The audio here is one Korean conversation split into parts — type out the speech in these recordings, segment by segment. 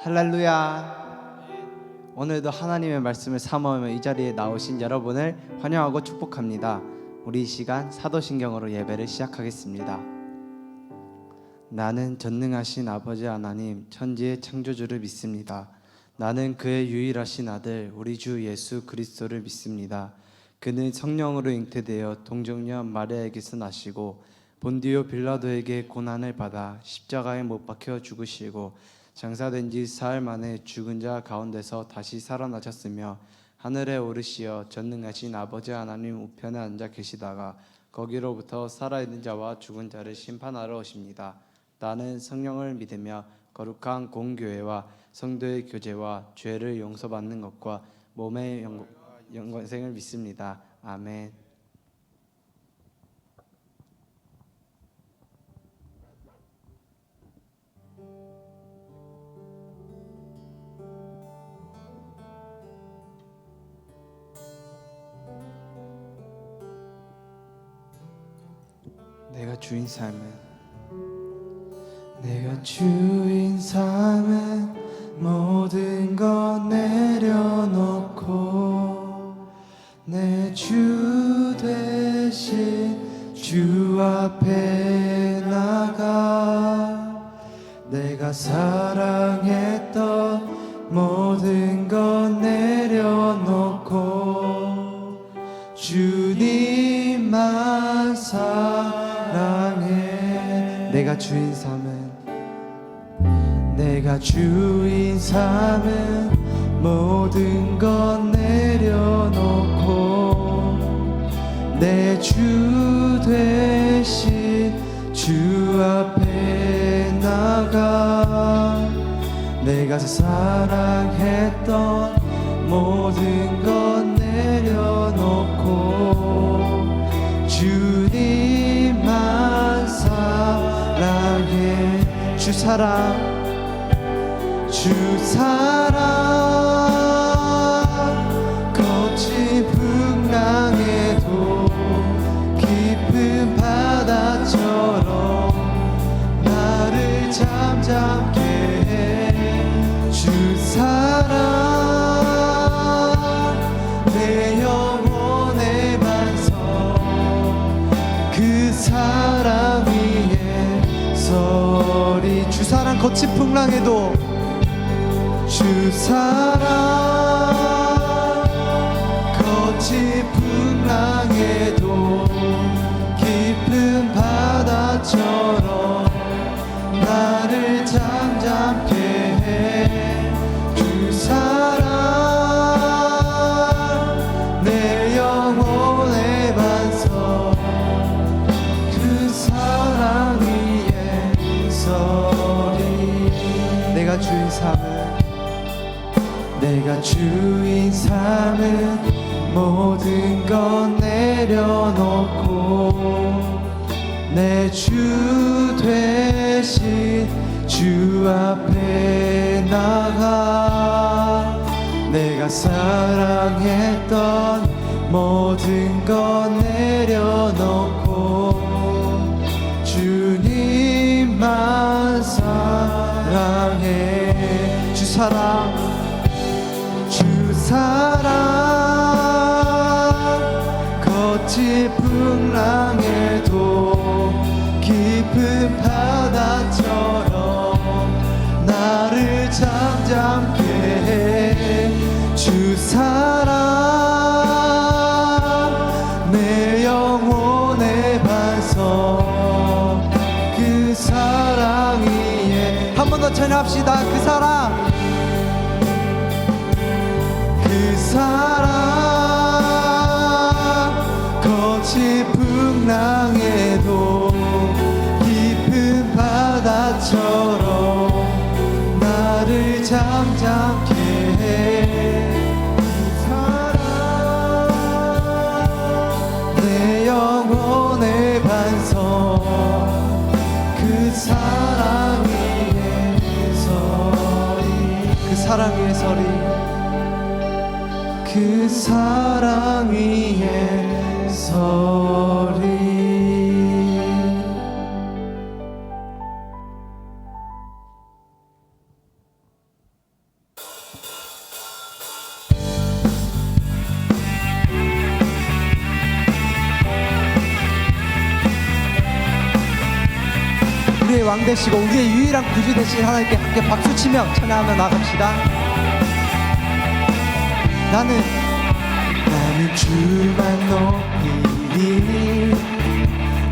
할렐루야. 오늘도 하나님의 말씀을 사모하며 이 자리에 나오신 여러분을 환영하고 축복합니다. 우리 이 시간 사도신경으로 예배를 시작하겠습니다. 나는 전능하신 아버지 하나님 천지의 창조주를 믿습니다. 나는 그의 유일하신 아들 우리 주 예수 그리스도를 믿습니다. 그는 성령으로 잉태되어 동정녀 마리아에게서 나시고 본디오 빌라도에게 고난을 받아 십자가에 못 박혀 죽으시고 장사된 지 사흘 만에 죽은 자 가운데서 다시 살아나셨으며 하늘에 오르시어 전능하신 아버지 하나님 우편에 앉아 계시다가 거기로부터 살아있는 자와 죽은 자를 심판하러 오십니다. 나는 성령을 믿으며 거룩한 공교회와 성도의 교제와 죄를 용서받는 것과 몸의 영생을 믿습니다. 아멘. 내가 주인 삶은 모든 것 내려놓고 내 주 대신 주 앞에 나가 내가 사랑했던 모든 것 내려놓고 주님만 사랑해. 내가 주인 삼은 모든 것 내려놓고 내 주 대신 주 앞에 나가 내가 사랑했던 모든 것 내려놓고 주님만 사랑해. 주 사랑 거친 풍랑에도 깊은 바다처럼 나를 잠잠게 해. 주 사랑 내 영혼의 반석 그 사랑 위에 서리. 주 사랑 거친 풍랑에도 주 사랑 거친 풍랑에도 깊은 바다처럼 나를 잠잠게 해. 주 사랑 내 영혼의 반석 그 사랑 위에 서리. 내가 주인 삼은 모든 것 내려놓고 내 주 대신 주 앞에 나가 내가 사랑했던 모든 것 내려놓고 주님만 사랑해. 주 사랑 거친 풍랑에도 깊은 바다처럼 나를 잠잠게 해. 주 사랑 내 영혼의 반석 그 사랑 위에. 한 번 더 찬양합시다. 그 사랑 거친 풍랑에도 깊은 바다처럼 나를 잠잠게 해. 사랑 내 영혼의 반석 그 사랑 위에 서리. 그 사랑 위에 서리. 그 사랑 위에 서리. 왕 되시고 우리의 유일한 구주 되신 하나님께 함께 박수치며 찬양하며 나갑시다. 나는 주만 높이리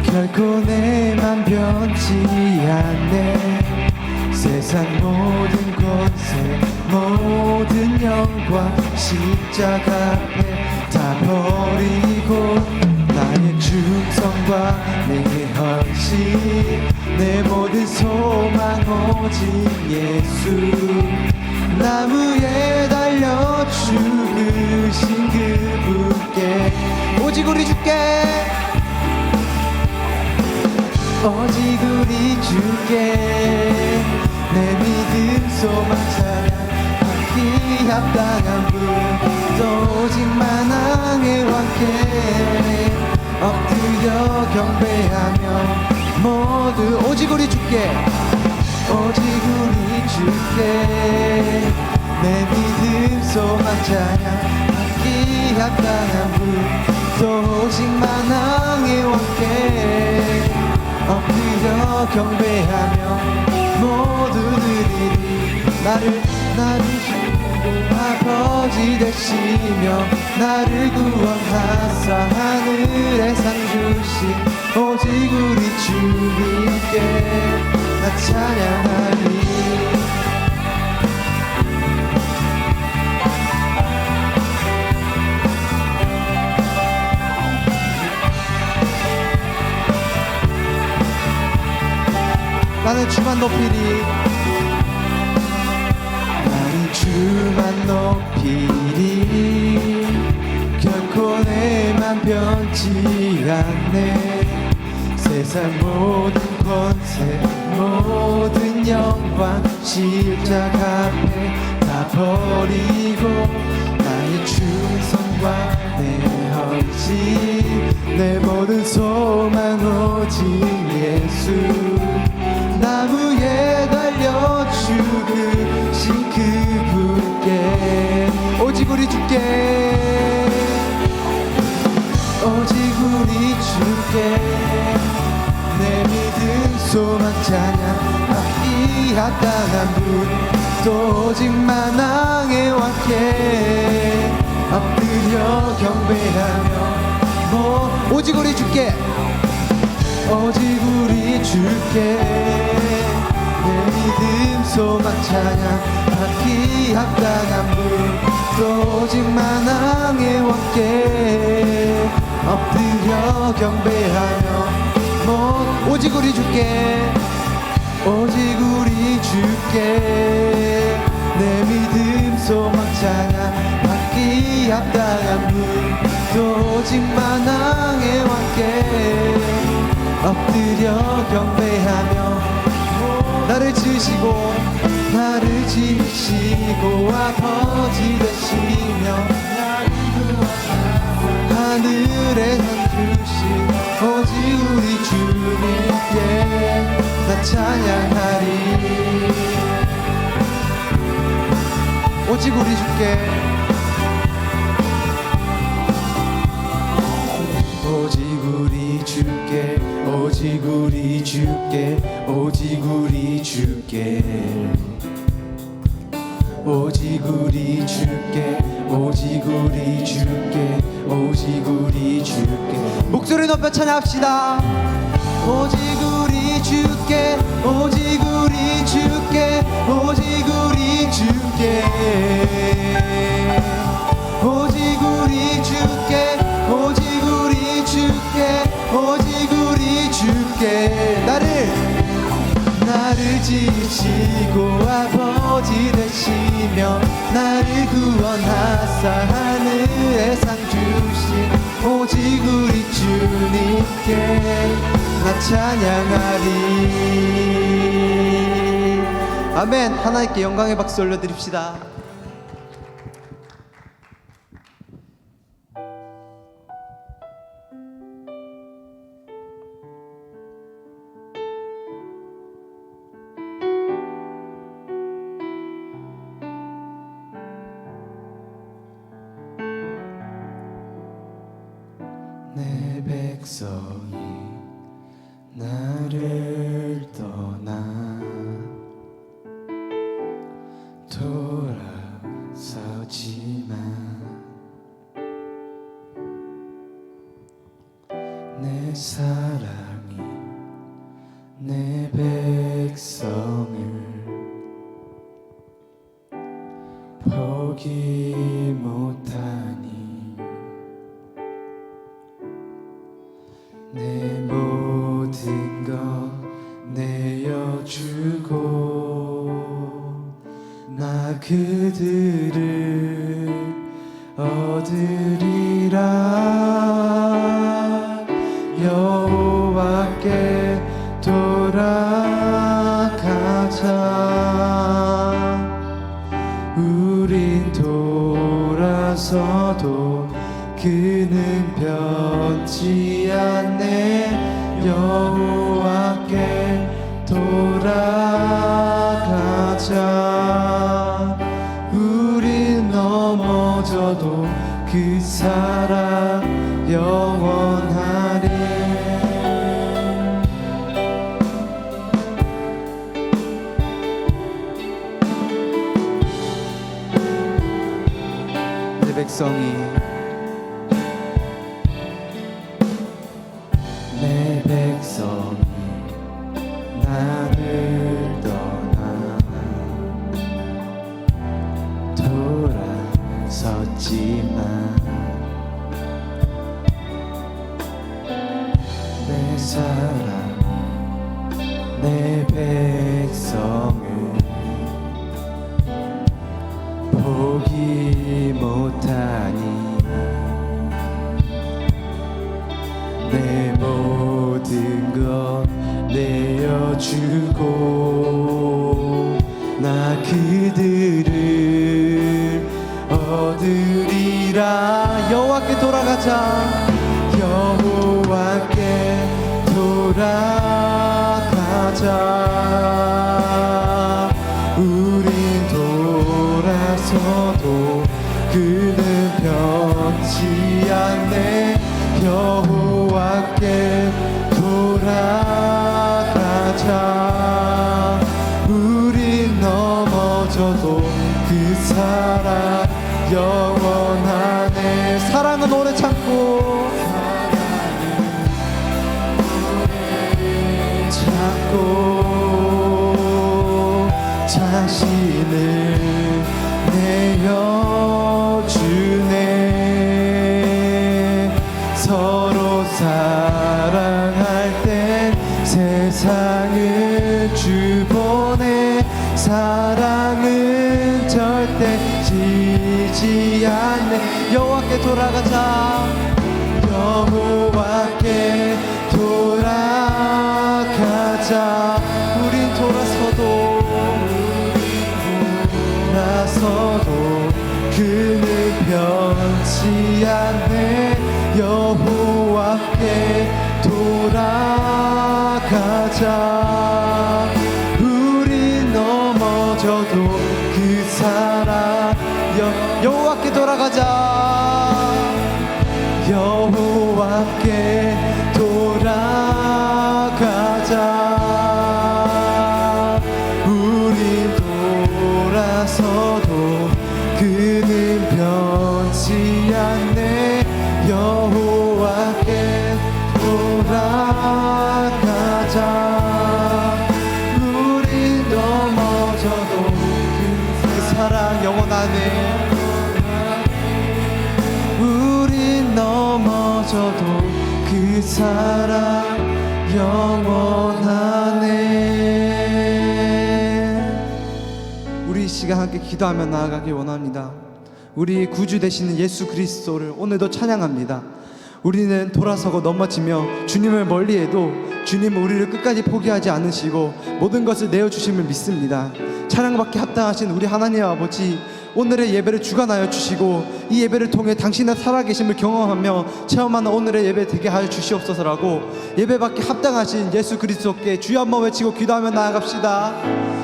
결코 내맘 변치 않네. 세상 모든 권세 모든 영광 십자가 앞에 다 버리고 나의 충성과 내 헌신 내 모든 소망 오직 예수. 나무에 달려 죽으신 그분께 오직 우리 주께 오직 우리 주께 내 믿음 소망 찬양 받기 합당한 분 또 오직 만왕의 왕께 엎드려 경배하며 모두 오직 우리 주께 오직 우리 주께 내 믿음 소망 찬양 받기 합당한 분 또 오직 만왕의 왕께 엎드려 경배하며 모두 드리리. 나를 주시고 아버지 되시며 나를 구원하사 하늘에 상 주신 오직 우리 주님께 나 찬양하리. 나는 주만 높이리. 나는 주만 높이리 결코 내맘 변치 않네. 세상 모든 권세 모든 영광 십자가 앞에 다 버리고 나의 충성과 내 헌신 내 모든 소망 오직 예수. 나무에 달려 죽으신 그분께 오직 우리 주께 오직 우리 주께 내 믿음 소망 찬양 받기 합당한 분 또 오직 만왕의 왕께 엎드려 경배하며 오직 우리 주께 오직 우리 주께 내 믿음 소망 찬양 받기 합당한 분 또 오직 만왕의 왕께 엎드려 경배하며 오직 우리 주께 오직 우리 주께 내 믿음 소망 찬양 받기 합당한 분 또 오직 만왕의 왕께 엎드려 경배하며 나를 지으시고 아버지 되시며 하늘에 산 주신 오직 우리 주님께 나 찬양하리. 오직 우리 주께 오직 우리 주께 오직 우리 주께 오직 우리 주께 오직 우리 주께 오직 우리 주께 오직 우리 주께 목소리 높여 찬양합시다. 오직 우리 주께 오직 우리 주께 오직 우리 주께 오직 우리 주께 오직 우리 주께 오직 우리 주께 나를 지으시고 아버지 되시며 나를 구원하사 하늘에 상 주신 오직 우리 주님께 나 찬양하리. 아멘. 하나님께 영광의 박수 올려드립시다. 내 백성이 나를 떠나 돌아서지만 내 사랑이 내 백성을 포기 못하니 내 모든 것 내어주고 나 그들을 얻으리라. 여호와께 돌아가자. 우린 돌아서도 그는 변치 않네. 여호와께 돌아가자. 우린 넘어져도 그 사랑 영원하리. 내 백성이 나를 떠나 돌아섰지만 내 사랑 내 백성을 포기 못하니 내 모든 것 내어주고 나 그들을 얻으리라. 여호와께 돌아가자. 여호와께 돌아가자. 우린 돌아서도 그는 변치 않네. 여호와께 돌아가자. 우린 넘어져도 그 사랑 영원하네. 사랑은 오래 참고 자신을 내어주네. 서로 사랑할 때 세상을 주보내. 사랑은 절대 지지 않네. 여호와께 돌아가자. 여호와께 돌아가자. 우린 돌아서도 그는 변치 않네. 여호와께 돌아가자. 우린 넘어져도 그 사랑 여호와께 돌아가자. 여호와께 돌아가자. 우린 돌아서도 그는 변치 않네. 여호와께 돌아가자. 우린 넘어져도 그 사랑 영원하네. 우린 넘어져도 그 사랑 영원하네. 우리 이 시간 함께 기도하며 나아가길 원합니다. 우리 구주 되시는 예수 그리스도를 오늘도 찬양합니다. 우리는 돌아서고 넘어지며 주님을 멀리해도 주님은 우리를 끝까지 포기하지 않으시고 모든 것을 내어주심을 믿습니다. 찬양받기 합당하신 우리 하나님 아버지, 오늘의 예배를 주관하여 주시고 이 예배를 통해 당신의 살아계심을 경험하며 체험하는 오늘의 예배 되게 하여 주시옵소서라고 예배받기 합당하신 예수 그리스도께 주여 한번 외치고 기도하며 나아갑시다.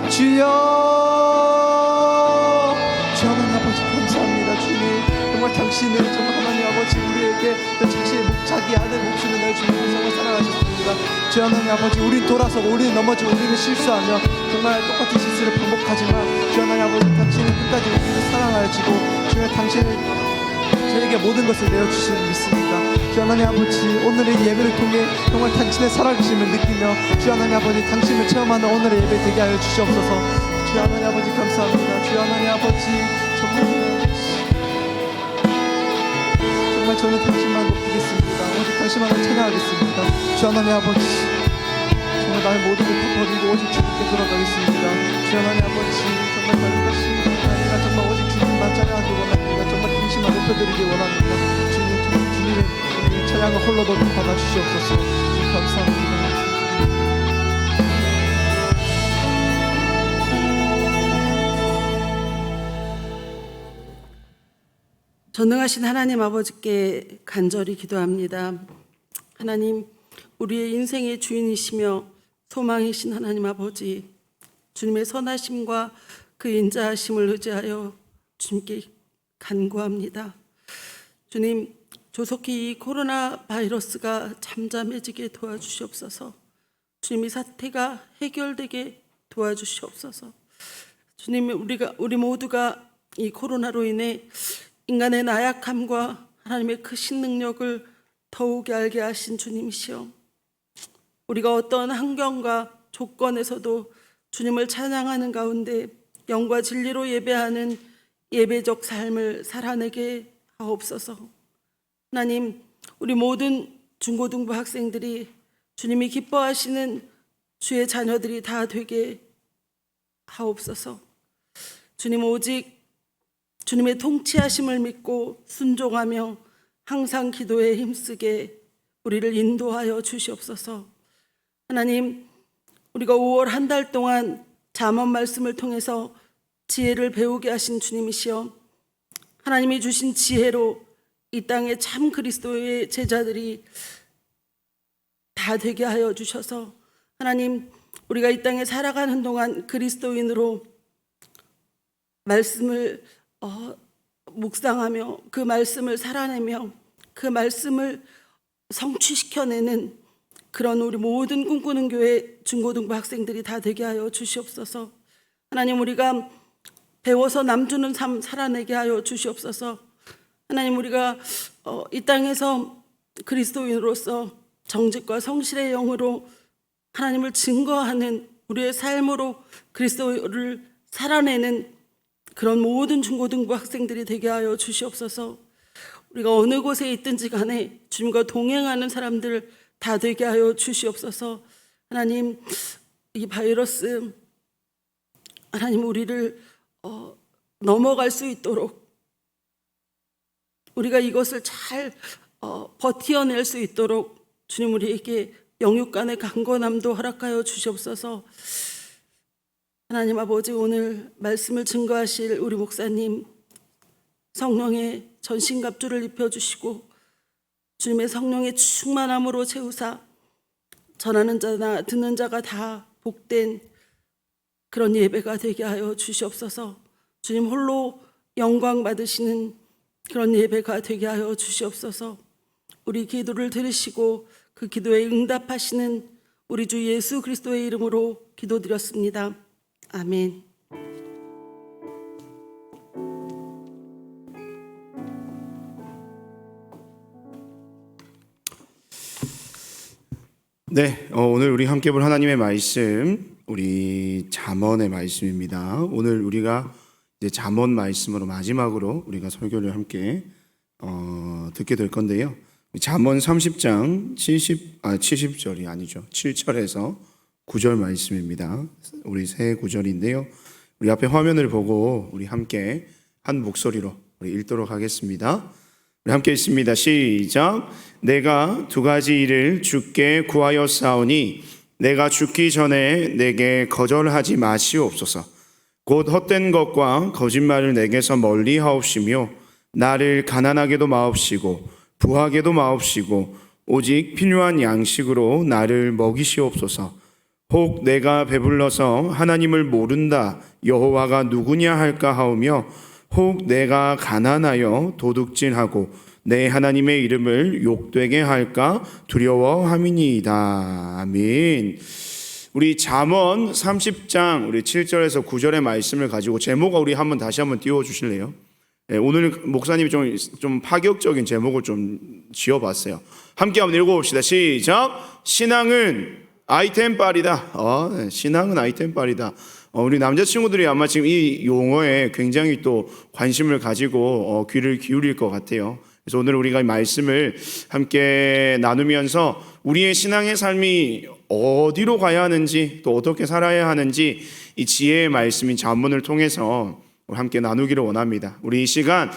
주여, 주 하나님 아버지 감사합니다. 주님 정말 정말 당신은 정말 하나님 아버지 우리에게 자기 아들 목숨을 내주시고 정말 사랑하셨습니다. 주여 하나님 아버지 우린 돌아서고 우리는 넘어지고 우리는 실수하며 정말 똑같은 실수를 반복하지만 주여 하나님 아버지 당신은 끝까지 우리를 사랑하시고 주여 당신은 저에게 모든 것을 내어주시는 믿습니다. 주 하나님 아버지 오늘의 예배를 통해 정말 당신의 살아계심을 느끼며 주 하나님 아버지 당신을 체험하는 오늘의 예배 되게 하여 주시옵소서. 주 하나님 아버지 감사합니다. 주 하나님 아버지 정말 저는 당신만 높이겠습니다. 오직 당신만을 찬양하겠습니다. 주 하나님 아버지 정말 나의 모든 걸 다 버리고 오직 주님께 돌아가겠습니다. 주 하나님 아버지 정말 다른 것이 아니라 정말 오직 주님만 찬양하기 원합니다. 정말 당신만 높여드리기 원합니다. 주님의 찬양을 홀로 높이 받아주시옵소서. 주님 감사합니다. 전능하신 하나님 아버지께 간절히 기도합니다. 하나님, 우리의 인생의 주인이시며 소망이신 하나님 아버지, 주님의 선하심과 그 인자하심을 의지하여 주님께 간구합니다. 주님, 조속히 이 코로나 바이러스가 잠잠해지게 도와주시옵소서. 주님, 이 사태가 해결되게 도와주시옵소서. 주님, 우리 모두가 이 코로나로 인해 인간의 나약함과 하나님의 크신 능력을 더욱 알게 하신 주님이시여, 우리가 어떤 환경과 조건에서도 주님을 찬양하는 가운데 영과 진리로 예배하는 예배적 삶을 살아내게 하옵소서. 하나님, 우리 모든 중고등부 학생들이 주님이 기뻐하시는 주의 자녀들이 다 되게 하옵소서. 주님, 오직 주님의 통치하심을 믿고 순종하며 항상 기도에 힘쓰게 우리를 인도하여 주시옵소서. 하나님, 우리가 5월 한 달 동안 잠언 말씀을 통해서 지혜를 배우게 하신 주님이시여, 하나님이 주신 지혜로 이 땅에 참 그리스도의 제자들이 다 되게 하여 주셔서 하나님, 우리가 이 땅에 살아가는 동안 그리스도인으로 말씀을 묵상하며 그 말씀을 살아내며 그 말씀을 성취시켜내는 그런 우리 모든 꿈꾸는 교회 중고등부 학생들이 다 되게 하여 주시옵소서. 하나님, 우리가 배워서 남주는 삶 살아내게 하여 주시옵소서. 하나님, 우리가 이 땅에서 그리스도인으로서 정직과 성실의 영으로 하나님을 증거하는 우리의 삶으로 그리스도를 살아내는 그런 모든 중고등부 학생들이 되게 하여 주시옵소서. 우리가 어느 곳에 있든지 간에 주님과 동행하는 사람들 다 되게 하여 주시옵소서. 하나님, 이 바이러스 하나님 우리를 넘어갈 수 있도록 우리가 이것을 잘 버티어낼 수 있도록 주님 우리에게 영육간의 강건함도 허락하여 주시옵소서. 하나님 아버지, 오늘 말씀을 증거하실 우리 목사님 성령의 전신갑주를 입혀주시고 주님의 성령의 충만함으로 채우사 전하는 자나 듣는 자가 다 복된 그런 예배가 되게 하여 주시옵소서. 주님 홀로 영광 받으시는 그런 예배가 되게 하여 주시옵소서. 우리 기도를 들으시고 그 기도에 응답하시는 우리 주 예수 그리스도의 이름으로 기도드렸습니다. 아멘. 네, 오늘 우리 함께 볼 하나님의 말씀, 우리 잠언의 말씀입니다. 오늘 우리가 이제 잠언 말씀으로 마지막으로 우리가 설교를 함께 듣게 될 건데요. 잠언 30장 70절이 아니죠. 7절에서 9절 말씀입니다. 우리 새 구절인데요. 우리 앞에 화면을 보고 우리 함께 한 목소리로 우리 읽도록 하겠습니다. 우리 함께 읽습니다. 시작. 내가 두 가지 일을 주께 구하였사오니 내가 죽기 전에 내게 거절하지 마시옵소서. 곧 헛된 것과 거짓말을 내게서 멀리 하옵시며 나를 가난하게도 마옵시고 부하게도 마옵시고 오직 필요한 양식으로 나를 먹이시옵소서. 혹 내가 배불러서 하나님을 모른다 여호와가 누구냐 할까 하오며 혹 내가 가난하여 도둑질하고 내 하나님의 이름을 욕되게 할까 두려워함이니이다. 아멘. 우리 잠언 30장 우리 7절에서 9절의 말씀을 가지고 제목을 우리 다시 한번 띄워 주실래요? 네, 오늘 목사님이 좀 파격적인 제목을 좀 지어봤어요. 함께 한번 읽어봅시다. 시작. 신앙은 아이템빨이다. 네, 신앙은 아이템빨이다. 우리 남자친구들이 아마 지금 이 용어에 굉장히 또 관심을 가지고 귀를 기울일 것 같아요. 그래서 오늘 우리가 이 말씀을 함께 나누면서 우리의 신앙의 삶이 어디로 가야 하는지 또 어떻게 살아야 하는지 이 지혜의 말씀인 잠언을 통해서 함께 나누기를 원합니다. 우리 이 시간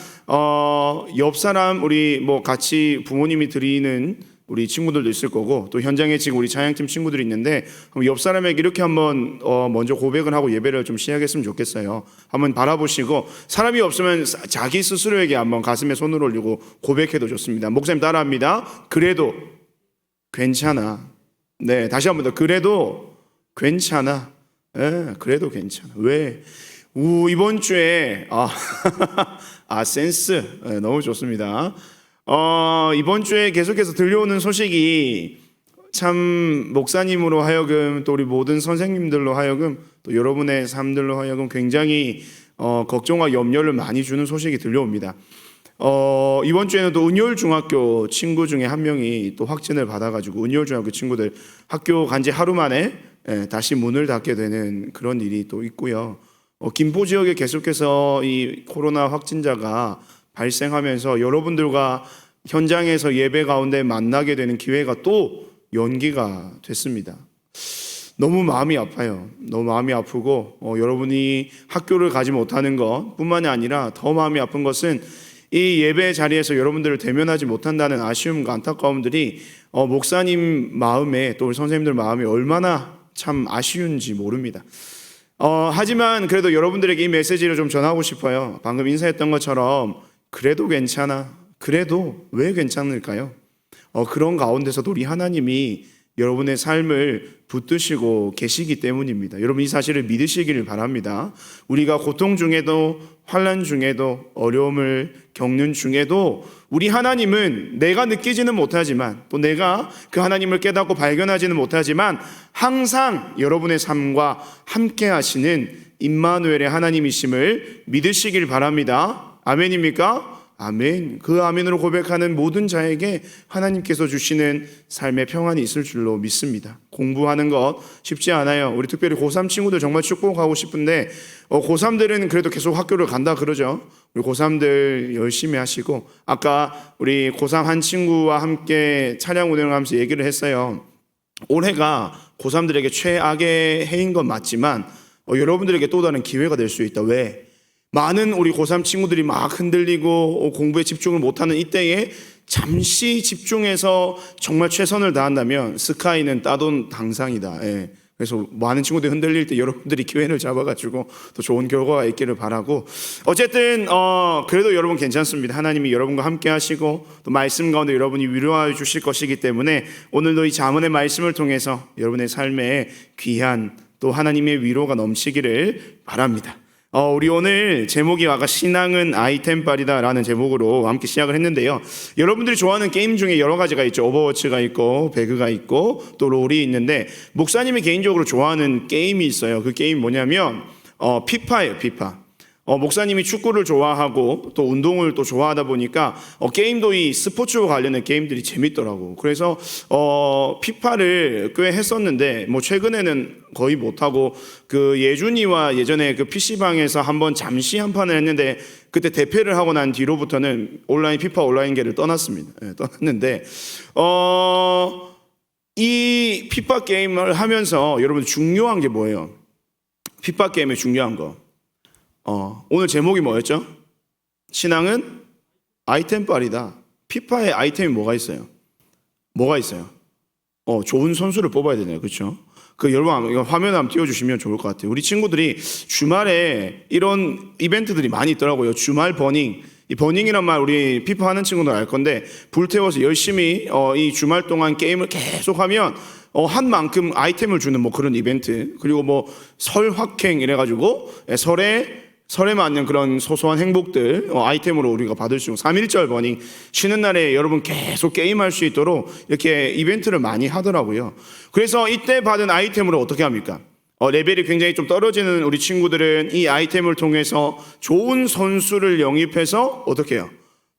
옆 사람 우리 뭐 같이 부모님이 드리는 우리 친구들도 있을 거고 또 현장에 지금 우리 찬양팀 친구들이 있는데 옆 사람에게 이렇게 한번 먼저 고백을 하고 예배를 좀 시작했으면 좋겠어요. 한번 바라보시고 사람이 없으면 자기 스스로에게 한번 가슴에 손을 올리고 고백해도 좋습니다. 목사님 따라합니다. 그래도 괜찮아. 네, 다시 한번 더. 그래도 괜찮아. 네, 그래도 괜찮아. 왜? 이번 주에 센스. 네, 너무 좋습니다. 이번 주에 계속해서 들려오는 소식이 참 목사님으로 하여금 또 우리 모든 선생님들로 하여금 또 여러분의 삶들로 하여금 굉장히 걱정과 염려를 많이 주는 소식이 들려옵니다. 이번 주에는 또 은율중학교 친구 중에 한 명이 또 확진을 받아가지고 은율중학교 친구들 학교 간지 하루 만에 다시 문을 닫게 되는 그런 일이 또 있고요. 김포 지역에 계속해서 이 코로나 확진자가 발생하면서 여러분들과 현장에서 예배 가운데 만나게 되는 기회가 또 연기가 됐습니다. 너무 마음이 아파요. 너무 마음이 아프고 여러분이 학교를 가지 못하는 것 뿐만이 아니라 더 마음이 아픈 것은 이 예배 자리에서 여러분들을 대면하지 못한다는 아쉬움과 안타까움들이 목사님 마음에 또 우리 선생님들 마음에 얼마나 참 아쉬운지 모릅니다. 하지만 그래도 여러분들에게 이 메시지를 좀 전하고 싶어요. 방금 인사했던 것처럼 그래도 괜찮아. 그래도 왜 괜찮을까요? 그런 가운데서도 우리 하나님이 여러분의 삶을 붙드시고 계시기 때문입니다. 여러분 이 사실을 믿으시기를 바랍니다. 우리가 고통 중에도 환난 중에도 어려움을 겪는 중에도 우리 하나님은 내가 느끼지는 못하지만 또 내가 그 하나님을 깨닫고 발견하지는 못하지만 항상 여러분의 삶과 함께 하시는 임마누엘의 하나님이심을 믿으시길 바랍니다. 아멘입니까? 아멘. 그 아멘으로 고백하는 모든 자에게 하나님께서 주시는 삶의 평안이 있을 줄로 믿습니다. 공부하는 것 쉽지 않아요. 우리 특별히 고3 친구들 정말 축복하고 싶은데 고3들은 그래도 계속 학교를 간다 그러죠. 우리 고3들 열심히 하시고 아까 우리 고3 한 친구와 함께 차량 운행을 하면서 얘기를 했어요. 올해가 고3들에게 최악의 해인 건 맞지만 여러분들에게 또 다른 기회가 될 수 있다. 왜? 많은 우리 고3 친구들이 막 흔들리고 공부에 집중을 못하는 이때에 잠시 집중해서 정말 최선을 다한다면 스카이는 따돈 당상이다. 예. 그래서 많은 친구들이 흔들릴 때 여러분들이 기회를 잡아가지고 또 좋은 결과가 있기를 바라고 어쨌든 그래도 여러분 괜찮습니다. 하나님이 여러분과 함께 하시고 또 말씀 가운데 여러분이 위로하여 주실 것이기 때문에 오늘도 이 잠언의 말씀을 통해서 여러분의 삶에 귀한 또 하나님의 위로가 넘치기를 바랍니다. 우리 오늘 제목이 아까 신앙은 아이템빨이다 라는 제목으로 함께 시작을 했는데요. 여러분들이 좋아하는 게임 중에 여러 가지가 있죠. 오버워치가 있고 배그가 있고 또 롤이 있는데 목사님이 개인적으로 좋아하는 게임이 있어요. 그 게임 뭐냐면 피파예요. 피파. 목사님이 축구를 좋아하고 또 운동을 또 좋아하다 보니까 게임도 이 스포츠와 관련된 게임들이 재밌더라고. 그래서 피파를 꽤 했었는데 뭐 최근에는 거의 못하고 그 예준이와 예전에 그 PC방에서 한번 잠시 한 판을 했는데 그때 대패를 하고 난 뒤로부터는 피파 온라인계를 떠났습니다. 네, 떠났는데 이 피파 게임을 하면서 여러분 중요한 게 뭐예요? 피파 게임의 중요한 거. 오늘 제목이 뭐였죠? 신앙은 아이템빨이다. 피파에 아이템이 뭐가 있어요? 뭐가 있어요? 좋은 선수를 뽑아야 되네요. 그렇죠? 여러분 이거 화면 한번 띄워주시면 좋을 것 같아요. 우리 친구들이 주말에 이런 이벤트들이 많이 있더라고요. 주말 버닝. 이 버닝이란 말 우리 피파 하는 친구들 알 건데 불태워서 열심히 이 주말 동안 게임을 계속하면 한 만큼 아이템을 주는 뭐 그런 이벤트. 그리고 뭐 설확행 이래가지고 설에 설에 맞는 그런 소소한 행복들 아이템으로 우리가 받을 수 있고 3.1절 버닝 쉬는 날에 여러분 계속 게임할 수 있도록 이렇게 이벤트를 많이 하더라고요. 그래서 이때 받은 아이템으로 어떻게 합니까? 레벨이 굉장히 좀 떨어지는 우리 친구들은 이 아이템을 통해서 좋은 선수를 영입해서 어떻게 해요?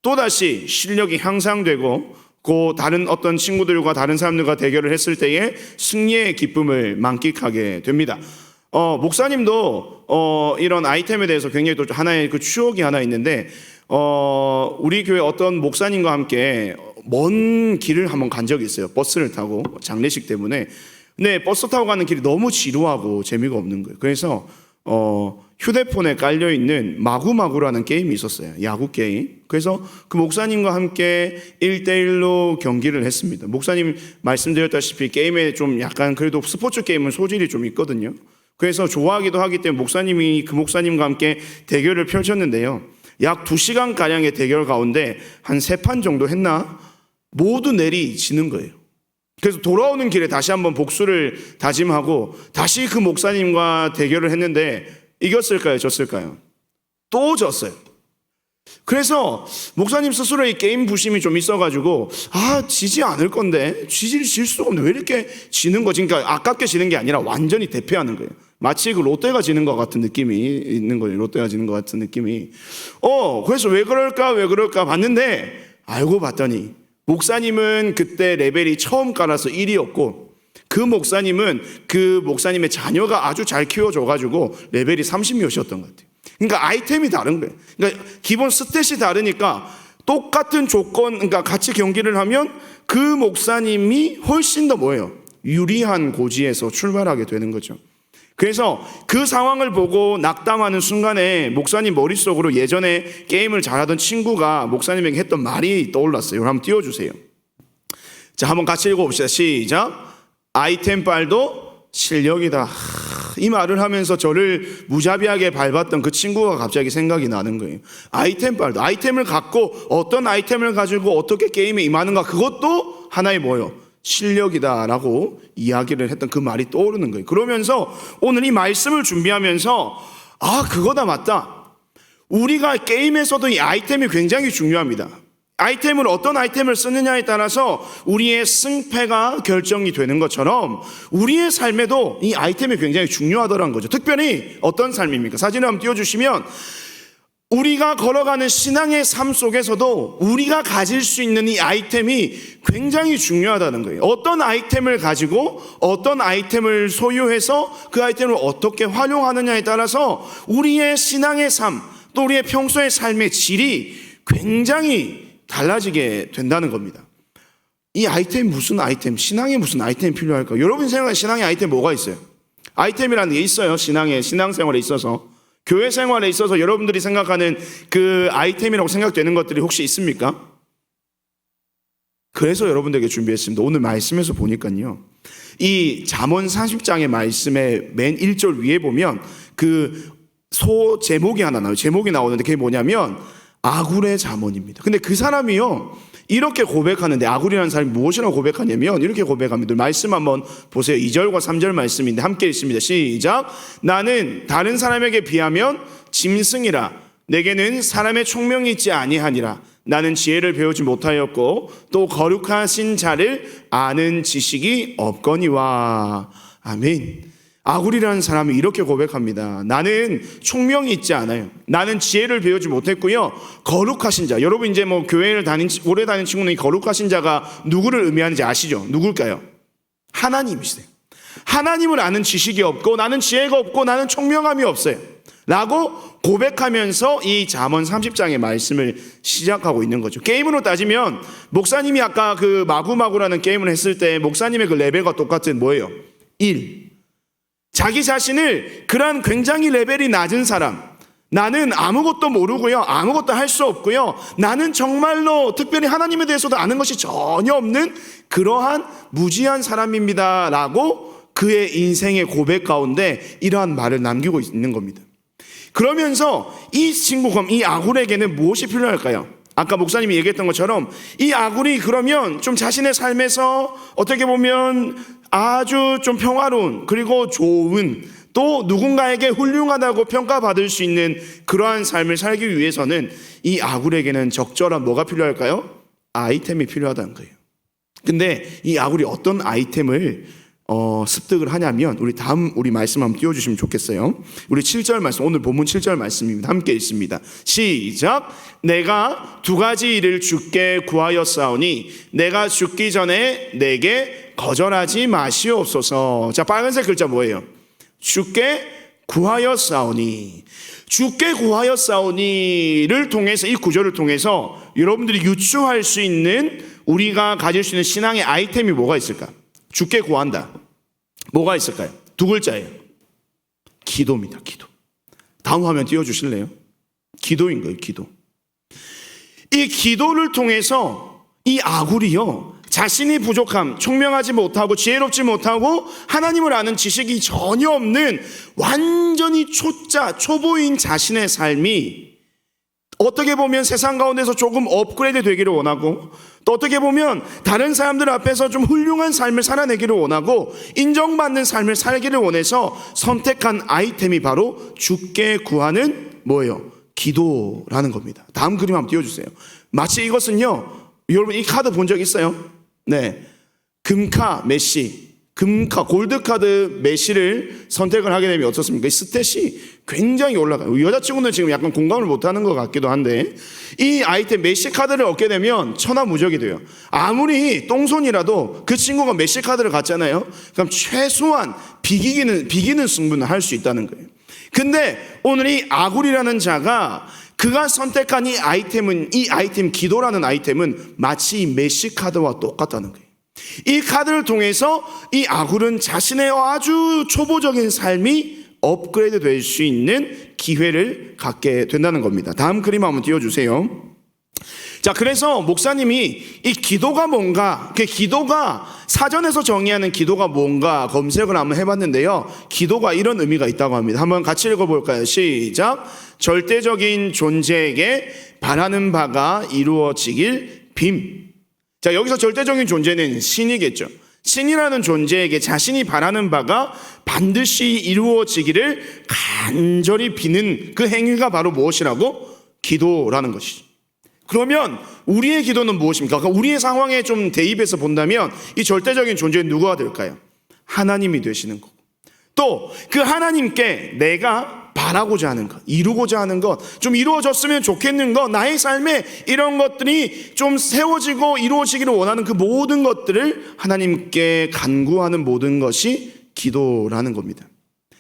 또다시 실력이 향상되고 다른 어떤 친구들과 다른 사람들과 대결을 했을 때에 승리의 기쁨을 만끽하게 됩니다. 목사님도 이런 아이템에 대해서 굉장히 또 하나의 그 추억이 하나 있는데 우리 교회 어떤 목사님과 함께 먼 길을 한번 간 적이 있어요. 버스를 타고 장례식 때문에. 근데 버스 타고 가는 길이 너무 지루하고 재미가 없는 거예요. 그래서 휴대폰에 깔려있는 마구마구라는 게임이 있었어요. 야구 게임. 그래서 그 목사님과 함께 1대1로 경기를 했습니다. 목사님 말씀드렸다시피 게임에 좀 약간 그래도 스포츠 게임은 소질이 좀 있거든요. 그래서 좋아하기도 하기 때문에 목사님이 그 목사님과 함께 대결을 펼쳤는데요. 약 2시간가량의 대결 가운데 한 3판 정도 했나? 모두 내리 지는 거예요. 그래서 돌아오는 길에 다시 한번 복수를 다짐하고 다시 그 목사님과 대결을 했는데 이겼을까요? 졌을까요? 또 졌어요. 그래서 목사님 스스로 이 게임 부심이 좀 있어가지고 지지 않을 건데 질 수가 없는데 왜 이렇게 지는 거지? 그러니까 아깝게 지는 게 아니라 완전히 대패하는 거예요. 마치 그 롯데가 지는 것 같은 느낌이 있는 거예요. 롯데가 지는 것 같은 느낌이. 그래서 왜 그럴까 봤는데 알고 봤더니 목사님은 그때 레벨이 처음 깔아서 1위였고 그 목사님의 자녀가 아주 잘 키워줘가지고 레벨이 30몇이었던 것 같아요. 그러니까 아이템이 다른 거예요. 그러니까 기본 스탯이 다르니까 똑같은 조건, 그러니까 같이 경기를 하면 그 목사님이 훨씬 더 유리한 고지에서 출발하게 되는 거죠. 그래서 그 상황을 보고 낙담하는 순간에 목사님 머릿속으로 예전에 게임을 잘하던 친구가 목사님에게 했던 말이 떠올랐어요. 한번 띄워주세요. 자, 한번 같이 읽어봅시다. 시작. 아이템 빨도 실력이다. 이 말을 하면서 저를 무자비하게 밟았던 그 친구가 갑자기 생각이 나는 거예요. 아이템 빨도, 아이템을 갖고 어떤 아이템을 가지고 어떻게 게임에 임하는가, 그것도 하나의 실력이다라고 이야기를 했던 그 말이 떠오르는 거예요. 그러면서 오늘 이 말씀을 준비하면서 그거다, 맞다. 우리가 게임에서도 이 아이템이 굉장히 중요합니다. 어떤 아이템을 쓰느냐에 따라서 우리의 승패가 결정이 되는 것처럼 우리의 삶에도 이 아이템이 굉장히 중요하더라는 거죠. 특별히 어떤 삶입니까? 사진을 한번 띄워주시면 우리가 걸어가는 신앙의 삶 속에서도 우리가 가질 수 있는 이 아이템이 굉장히 중요하다는 거예요. 어떤 아이템을 가지고 어떤 아이템을 소유해서 그 아이템을 어떻게 활용하느냐에 따라서 우리의 신앙의 삶, 또 우리의 평소의 삶의 질이 굉장히 달라지게 된다는 겁니다. 이 아이템 무슨 아이템, 신앙에 무슨 아이템이 필요할까요? 여러분 생각에 신앙의 아이템 뭐가 있어요? 아이템이라는 게 있어요. 신앙생활에 있어서. 교회 생활에 있어서 여러분들이 생각하는 그 아이템이라고 생각되는 것들이 혹시 있습니까? 그래서 여러분들에게 준비했습니다. 오늘 말씀에서 보니까요, 이 잠언 40장의 말씀의 맨 1절 위에 보면 그 제목이 하나 나와요. 제목이 나오는데 그게 뭐냐면 아굴의 잠언입니다. 근데 그 사람이요, 이렇게 고백하는데, 아굴이라는 사람이 무엇이라고 고백하냐면 이렇게 고백합니다. 말씀 한번 보세요. 2절과 3절 말씀인데 함께 읽습니다. 시작. 나는 다른 사람에게 비하면 짐승이라. 내게는 사람의 총명이 있지 아니하니라. 나는 지혜를 배우지 못하였고 또 거룩하신 자를 아는 지식이 없거니와. 아멘. 아굴이라는 사람이 이렇게 고백합니다. 나는 총명이 있지 않아요. 나는 지혜를 배우지 못했고요. 거룩하신 자. 여러분 이제 교회를 오래 다닌 친구는 이 거룩하신 자가 누구를 의미하는지 아시죠? 누굴까요? 하나님이시대요. 하나님을 아는 지식이 없고 나는 지혜가 없고 나는 총명함이 없어요. 라고 고백하면서 이 잠언 30장의 말씀을 시작하고 있는 거죠. 게임으로 따지면 목사님이 아까 그 마구마구라는 게임을 했을 때 목사님의 그 레벨과 똑같은 1. 자기 자신을 그런 굉장히 레벨이 낮은 사람, 나는 아무것도 모르고요, 아무것도 할 수 없고요, 나는 정말로 특별히 하나님에 대해서도 아는 것이 전혀 없는 그러한 무지한 사람입니다 라고 그의 인생의 고백 가운데 이러한 말을 남기고 있는 겁니다. 그러면서 이 아굴에게는 무엇이 필요할까요? 아까 목사님이 얘기했던 것처럼 이 아굴이 그러면 좀 자신의 삶에서 어떻게 보면 아주 좀 평화로운, 그리고 좋은, 또 누군가에게 훌륭하다고 평가받을 수 있는 그러한 삶을 살기 위해서는 이 아굴에게는 적절한 뭐가 필요할까요? 아이템이 필요하다는 거예요. 근데 이 아굴이 어떤 아이템을 습득을 하냐면 우리 말씀 한번 띄워주시면 좋겠어요. 우리 7절 말씀, 오늘 본문 7절 말씀입니다. 함께 읽습니다. 시작. 내가 두 가지 일을 주께 구하였사오니 내가 죽기 전에 내게 거절하지 마시옵소서. 자, 빨간색 글자 뭐예요? 주께 구하였사오니. 주께 구하였사오니를 통해서, 이 구절을 통해서 여러분들이 유추할 수 있는, 우리가 가질 수 있는 신앙의 아이템이 뭐가 있을까? 주께 구한다. 뭐가 있을까요? 두 글자예요. 기도입니다. 기도. 다음 화면 띄워주실래요? 기도인 거예요. 기도. 이 기도를 통해서 이 아굴이요, 자신이 부족함, 총명하지 못하고 지혜롭지 못하고 하나님을 아는 지식이 전혀 없는 완전히 초보인 자신의 삶이 어떻게 보면 세상 가운데서 조금 업그레이드 되기를 원하고, 또 어떻게 보면 다른 사람들 앞에서 좀 훌륭한 삶을 살아내기를 원하고 인정받는 삶을 살기를 원해서 선택한 아이템이 바로 주께 구하는 뭐예요? 기도라는 겁니다. 다음 그림 한번 띄워주세요. 마치 이것은요, 여러분 이 카드 본 적 있어요? 네, 금카 메시, 금카 골드카드 메시를 선택을 하게 되면 어떻습니까? 이 스탯이 굉장히 올라가요. 여자친구는 지금 약간 공감을 못하는 것 같기도 한데, 이 아이템 메시 카드를 얻게 되면 천하무적이 돼요. 아무리 똥손이라도 그 친구가 메시 카드를 갖잖아요. 그럼 최소한 비기는 승부는 할 수 있다는 거예요. 근데 오늘 이 아굴이라는 자가 그가 선택한 이 아이템 기도라는 아이템은 마치 이 메시 카드와 똑같다는 거예요. 이 카드를 통해서 이 아굴은 자신의 아주 초보적인 삶이 업그레이드 될 수 있는 기회를 갖게 된다는 겁니다. 다음 그림 한번 띄워주세요. 자, 그래서 목사님이 이 기도가 뭔가, 그 기도가 사전에서 정의하는 기도가 뭔가 검색을 한번 해봤는데요, 기도가 이런 의미가 있다고 합니다. 한번 같이 읽어볼까요? 시작. 절대적인 존재에게 바라는 바가 이루어지길 빔. 자, 여기서 절대적인 존재는 신이겠죠. 신이라는 존재에게 자신이 바라는 바가 반드시 이루어지기를 간절히 비는 그 행위가 바로 무엇이라고? 기도라는 것이죠. 그러면 우리의 기도는 무엇입니까? 그러니까 우리의 상황에 좀 대입해서 본다면 이 절대적인 존재는 누구가 될까요? 하나님이 되시는 거고, 또 그 하나님께 내가 바라고자 하는 것, 이루고자 하는 것, 좀 이루어졌으면 좋겠는 것, 나의 삶에 이런 것들이 좀 세워지고 이루어지기를 원하는 그 모든 것들을 하나님께 간구하는 모든 것이 기도라는 겁니다.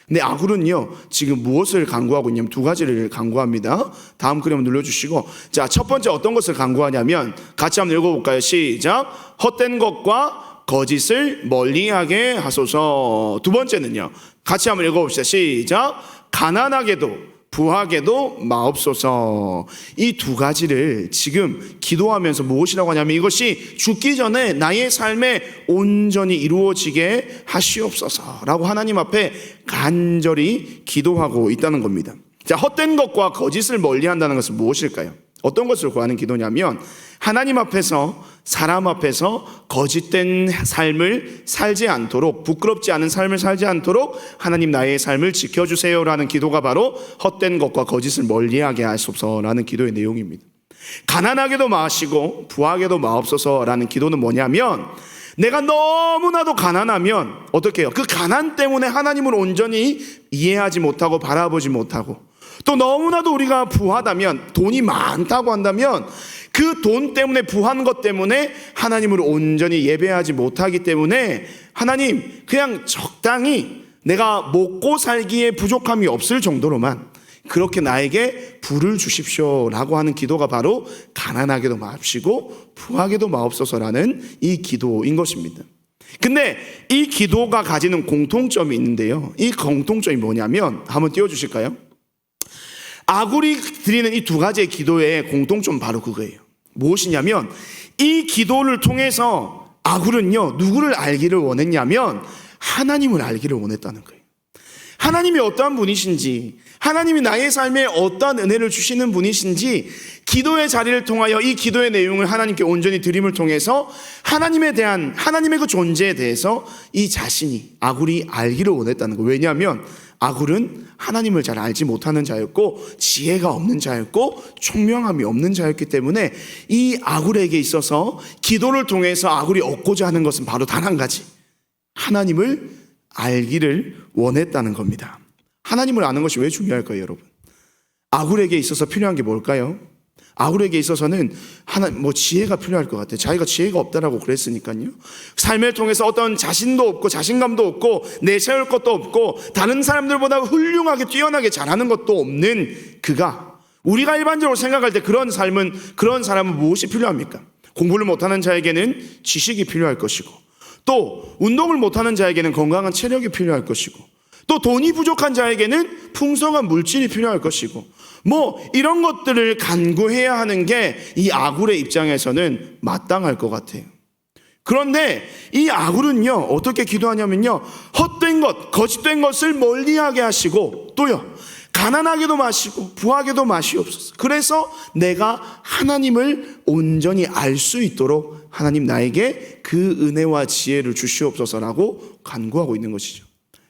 근데 아굴은요, 지금 무엇을 간구하고 있냐면 두 가지를 간구합니다. 다음 그림 한번 눌러주시고, 자, 첫 번째 어떤 것을 간구하냐면 같이 한번 읽어볼까요? 시작. 헛된 것과 거짓을 멀리하게 하소서. 두 번째는요, 같이 한번 읽어봅시다. 시작. 가난하게도 부하게도 마옵소서. 이 두 가지를 지금 기도하면서 무엇이라고 하냐면 이것이 죽기 전에 나의 삶에 온전히 이루어지게 하시옵소서라고 하나님 앞에 간절히 기도하고 있다는 겁니다. 자, 헛된 것과 거짓을 멀리한다는 것은 무엇일까요? 어떤 것을 구하는 기도냐면 하나님 앞에서, 사람 앞에서 거짓된 삶을 살지 않도록, 부끄럽지 않은 삶을 살지 않도록 하나님 나의 삶을 지켜주세요라는 기도가 바로 헛된 것과 거짓을 멀리하게 하소서라는 기도의 내용입니다. 가난하게도 마시고 부하게도 마옵소서라는 기도는 뭐냐면, 내가 너무나도 가난하면 어떻게 해요? 그 가난 때문에 하나님을 온전히 이해하지 못하고 바라보지 못하고, 또 너무나도 우리가 부하다면, 돈이 많다고 한다면 그 돈 때문에, 부한 것 때문에 하나님을 온전히 예배하지 못하기 때문에 하나님 그냥 적당히 내가 먹고 살기에 부족함이 없을 정도로만 그렇게 나에게 부를 주십시오라고 하는 기도가 바로 가난하게도 마옵시고 부하게도 마옵소서라는 이 기도인 것입니다. 근데 이 기도가 가지는 공통점이 있는데요, 이 공통점이 뭐냐면 한번 띄워주실까요? 아굴이 드리는 이 두 가지의 기도의 공통점 바로 그거예요. 무엇이냐면 이 기도를 통해서 아굴은요, 누구를 알기를 원했냐면 하나님을 알기를 원했다는 거예요. 하나님이 어떠한 분이신지, 하나님이 나의 삶에 어떠한 은혜를 주시는 분이신지 기도의 자리를 통하여 이 기도의 내용을 하나님께 온전히 드림을 통해서 하나님에 대한, 하나님의 그 존재에 대해서 이 자신이, 아굴이 알기를 원했다는 거예요. 왜냐하면 아굴은 하나님을 잘 알지 못하는 자였고 지혜가 없는 자였고 총명함이 없는 자였기 때문에 이 아굴에게 있어서 기도를 통해서 아굴이 얻고자 하는 것은 바로 단 한 가지, 하나님을 알기를 원했다는 겁니다. 하나님을 아는 것이 왜 중요할까요, 여러분? 아굴에게 있어서 필요한 게 뭘까요? 아굴에게 있어서는 지혜가 필요할 것 같아요. 자기가 지혜가 없다라고 그랬으니까요. 삶을 통해서 어떤 자신도 없고 자신감도 없고 내세울 것도 없고 다른 사람들보다 훌륭하게 뛰어나게 잘하는 것도 없는 그가, 우리가 일반적으로 생각할 때 그런 사람은 무엇이 필요합니까? 공부를 못하는 자에게는 지식이 필요할 것이고, 또 운동을 못하는 자에게는 건강한 체력이 필요할 것이고, 또 돈이 부족한 자에게는 풍성한 물질이 필요할 것이고, 이런 것들을 간구해야 하는 게 이 아굴의 입장에서는 마땅할 것 같아요. 그런데 이 아굴은요, 어떻게 기도하냐면요, 헛된 것, 거짓된 것을 멀리하게 하시고, 또요, 가난하게도 마시고 부하게도 마시옵소서. 그래서 내가 하나님을 온전히 알 수 있도록 하나님 나에게 그 은혜와 지혜를 주시옵소서라고 간구하고 있는 것이죠.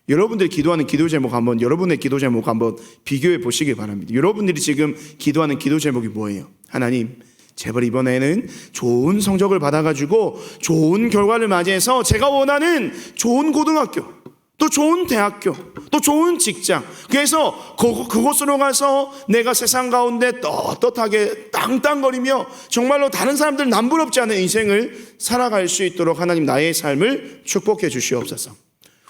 여러분들이 기도하는 기도 제목 여러분의 기도 제목 한번 비교해 보시기 바랍니다. 여러분들이 지금 기도하는 기도 제목이 뭐예요? 하나님, 제발 이번에는 좋은 성적을 받아가지고 좋은 결과를 맞이해서 제가 원하는 좋은 고등학교, 또 좋은 대학교, 또 좋은 직장, 그래서 그곳으로 가서 내가 세상 가운데 떳떳하게 땅땅거리며 정말로 다른 사람들 남부럽지 않은 인생을 살아갈 수 있도록 하나님 나의 삶을 축복해 주시옵소서.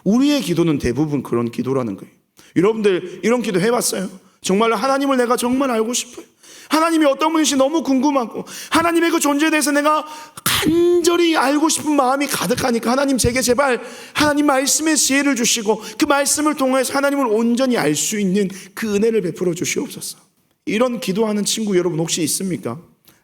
우리의 기도는 대부분 그런 기도라는 거예요. 여러분들 이런 기도 해봤어요? 정말로 하나님을 내가 정말 알고 싶어요. 하나님이 어떤 분이신지 너무 궁금하고, 하나님의 그 존재에 대해서 내가 간절히 알고 싶은 마음이 가득하니까 하나님 제게 제발 하나님 말씀의 지혜를 주시고 그 말씀을 통해서 하나님을 온전히 알 수 있는 그 은혜를 베풀어 주시옵소서. 이런 기도하는 친구 여러분 혹시 있습니까?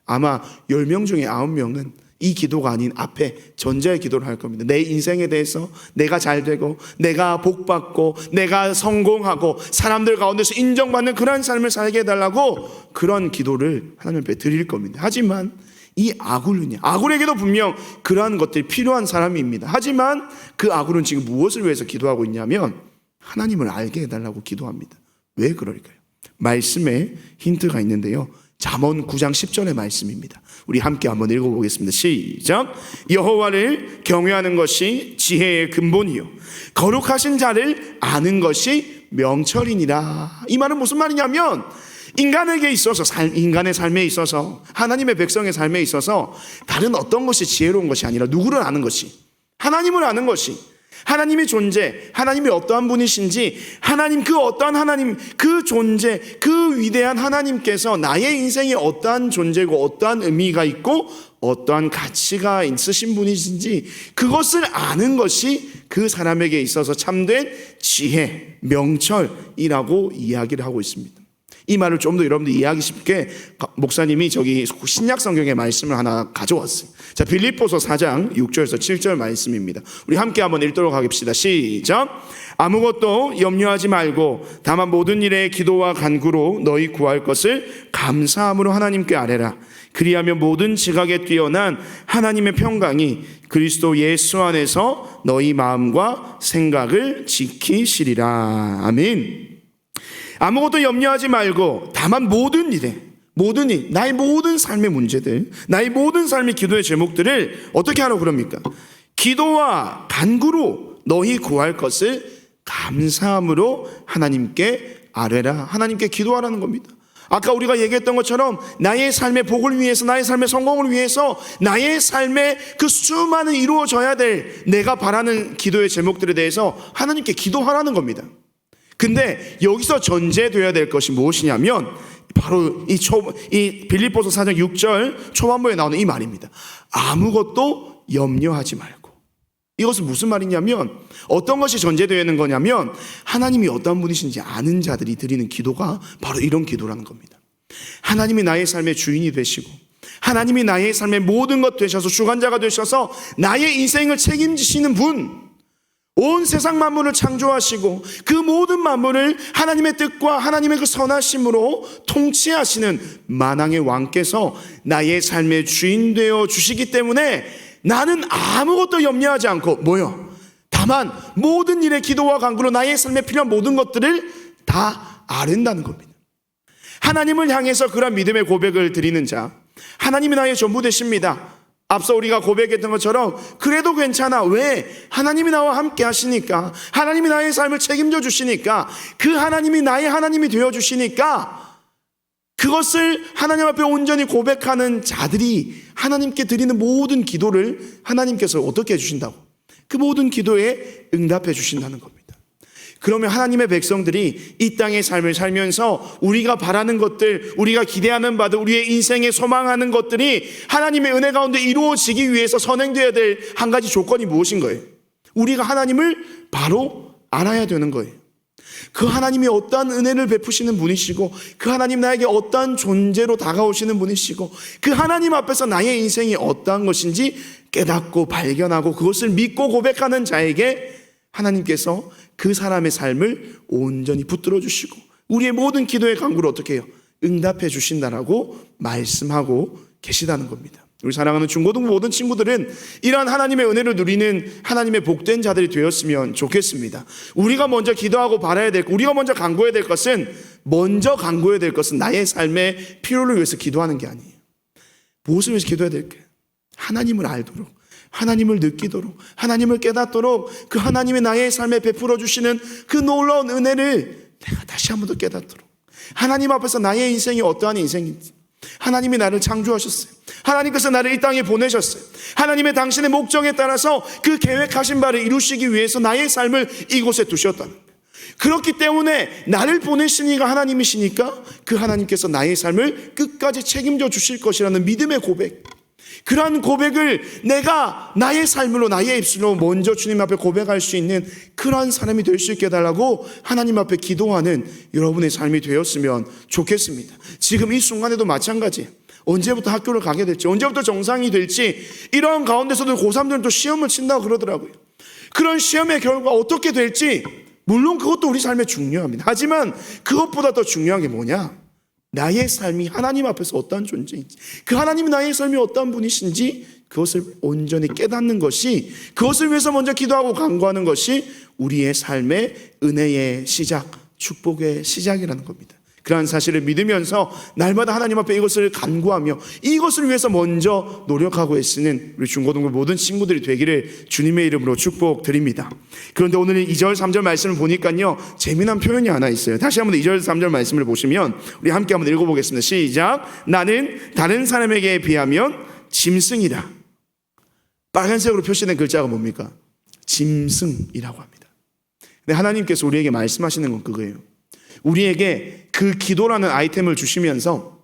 아마 10명 중에 9명은 이 기도가 아닌 앞에 전자의 기도를 할 겁니다. 내 인생에 대해서 내가 잘 되고 내가 복받고 내가 성공하고 사람들 가운데서 인정받는 그런 삶을 살게 해달라고 그런 기도를 하나님 앞에 드릴 겁니다. 하지만 이 아굴은요, 아굴에게도 분명 그러한 것들이 필요한 사람입니다. 하지만 그 아굴은 지금 무엇을 위해서 기도하고 있냐면 하나님을 알게 해달라고 기도합니다. 왜 그럴까요? 말씀에 힌트가 있는데요, 잠언 9장 10절의 말씀입니다. 우리 함께 한번 읽어보겠습니다. 시작. 여호와를 경외하는 것이 지혜의 근본이요 거룩하신 자를 아는 것이 명철이니라. 이 말은 무슨 말이냐면 인간에게 있어서 인간의 삶에 있어서 하나님의 백성의 삶에 있어서 다른 어떤 것이 지혜로운 것이 아니라 누구를 아는 것이, 하나님을 아는 것이, 하나님의 존재, 하나님이 어떠한 분이신지, 하나님 그 어떠한 하나님 그 존재, 그 위대한 하나님께서 나의 인생에 어떠한 존재고 어떠한 의미가 있고 어떠한 가치가 있으신 분이신지 그것을 아는 것이 그 사람에게 있어서 참된 지혜, 명철이라고 이야기를 하고 있습니다. 이 말을 좀 더 여러분들 이해하기 쉽게 목사님이 저기 신약 성경의 말씀을 하나 가져왔어요. 자, 빌립보서 4장 6절에서 7절 말씀입니다. 우리 함께 한번 읽도록 하겠습니다. 시작. 아무것도 염려하지 말고 다만 모든 일에 기도와 간구로 너희 구할 것을 감사함으로 하나님께 아뢰라. 그리하면 모든 지각에 뛰어난 하나님의 평강이 그리스도 예수 안에서 너희 마음과 생각을 지키시리라. 아멘. 아무것도 염려하지 말고 다만 모든 일, 나의 모든 삶의 문제들, 나의 모든 삶의 기도의 제목들을 어떻게 하라고 그럽니까? 기도와 간구로 너희 구할 것을 감사함으로 하나님께 아뢰라. 하나님께 기도하라는 겁니다. 아까 우리가 얘기했던 것처럼 나의 삶의 복을 위해서, 나의 삶의 성공을 위해서, 나의 삶의 그 수많은 이루어져야 될 내가 바라는 기도의 제목들에 대해서 하나님께 기도하라는 겁니다. 근데 여기서 전제되어야 될 것이 무엇이냐면 바로 이 빌립보서 4장 6절 초반부에 나오는 이 말입니다. 아무것도 염려하지 말고. 이것은 무슨 말이냐면 어떤 것이 전제되어 있는 거냐면 하나님이 어떤 분이신지 아는 자들이 드리는 기도가 바로 이런 기도라는 겁니다. 하나님이 나의 삶의 주인이 되시고 하나님이 나의 삶의 모든 것 되셔서 주관자가 되셔서 나의 인생을 책임지시는 분, 온 세상 만물을 창조하시고 그 모든 만물을 하나님의 뜻과 하나님의 그 선하심으로 통치하시는 만왕의 왕께서 나의 삶의 주인 되어 주시기 때문에 나는 아무것도 염려하지 않고 다만 다만 모든 일에 기도와 간구로 나의 삶에 필요한 모든 것들을 다 아른다는 겁니다. 하나님을 향해서 그런 믿음의 고백을 드리는 자, 하나님이 나의 전부 되십니다. 앞서 우리가 고백했던 것처럼 그래도 괜찮아. 왜? 하나님이 나와 함께 하시니까, 하나님이 나의 삶을 책임져 주시니까, 그 하나님이 나의 하나님이 되어 주시니까, 그것을 하나님 앞에 온전히 고백하는 자들이 하나님께 드리는 모든 기도를 하나님께서 어떻게 해주신다고? 그 모든 기도에 응답해 주신다는 겁니다. 그러면 하나님의 백성들이 이 땅의 삶을 살면서 우리가 바라는 것들, 우리가 기대하는 바들, 우리의 인생에 소망하는 것들이 하나님의 은혜 가운데 이루어지기 위해서 선행되어야 될 한 가지 조건이 무엇인 거예요? 우리가 하나님을 바로 알아야 되는 거예요. 그 하나님이 어떠한 은혜를 베푸시는 분이시고, 그 하나님 나에게 어떠한 존재로 다가오시는 분이시고, 그 하나님 앞에서 나의 인생이 어떠한 것인지 깨닫고 발견하고 그것을 믿고 고백하는 자에게 하나님께서 그 사람의 삶을 온전히 붙들어 주시고 우리의 모든 기도의 간구를 어떻게 해요? 응답해 주신다라고 말씀하고 계시다는 겁니다. 우리 사랑하는 중고등부 모든 친구들은 이러한 하나님의 은혜를 누리는 하나님의 복된 자들이 되었으면 좋겠습니다. 우리가 먼저 기도하고 바라야 될 것, 우리가 먼저 간구해야 될 것은, 먼저 간구해야 될 것은 나의 삶의 필요를 위해서 기도하는 게 아니에요. 무엇을 위해서 기도해야 될까요? 하나님을 알도록, 하나님을 느끼도록, 하나님을 깨닫도록, 그 하나님의 나의 삶에 베풀어 주시는 그 놀라운 은혜를 내가 다시 한 번 더 깨닫도록, 하나님 앞에서 나의 인생이 어떠한 인생인지, 하나님이 나를 창조하셨어요. 하나님께서 나를 이 땅에 보내셨어요. 하나님의 당신의 목적에 따라서 그 계획하신 바를 이루시기 위해서 나의 삶을 이곳에 두셨다는 거예요. 그렇기 때문에 나를 보내신 이가 하나님이시니까 그 하나님께서 나의 삶을 끝까지 책임져 주실 것이라는 믿음의 고백, 그러한 고백을 내가 나의 삶으로, 나의 입술로 먼저 주님 앞에 고백할 수 있는 그러한 사람이 될 수 있게 해달라고 하나님 앞에 기도하는 여러분의 삶이 되었으면 좋겠습니다. 지금 이 순간에도 마찬가지예요. 언제부터 학교를 가게 될지, 언제부터 정상이 될지, 이런 가운데서도 고3들은 또 시험을 친다고 그러더라고요. 그런 시험의 결과 어떻게 될지, 물론 그것도 우리 삶에 중요합니다. 하지만 그것보다 더 중요한 게 뭐냐? 나의 삶이 하나님 앞에서 어떠한 존재인지, 그 하나님이 나의 삶이 어떠한 분이신지 그것을 온전히 깨닫는 것이, 그것을 위해서 먼저 기도하고 간구하는 것이 우리의 삶의 은혜의 시작, 축복의 시작이라는 겁니다. 그러한 사실을 믿으면서 날마다 하나님 앞에 이것을 간구하며 이것을 위해서 먼저 노력하고 애쓰는 우리 중고등부 모든 친구들이 되기를 주님의 이름으로 축복드립니다. 그런데 오늘 2절 3절 말씀을 보니까요, 재미난 표현이 하나 있어요. 다시 한번 2절 3절 말씀을 보시면 우리 함께 한번 읽어보겠습니다. 시작. 나는 다른 사람에게 비하면 짐승이다. 빨간색으로 표시된 글자가 뭡니까? 짐승이라고 합니다. 근데 하나님께서 우리에게 말씀하시는 건 그거예요. 우리에게 그 기도라는 아이템을 주시면서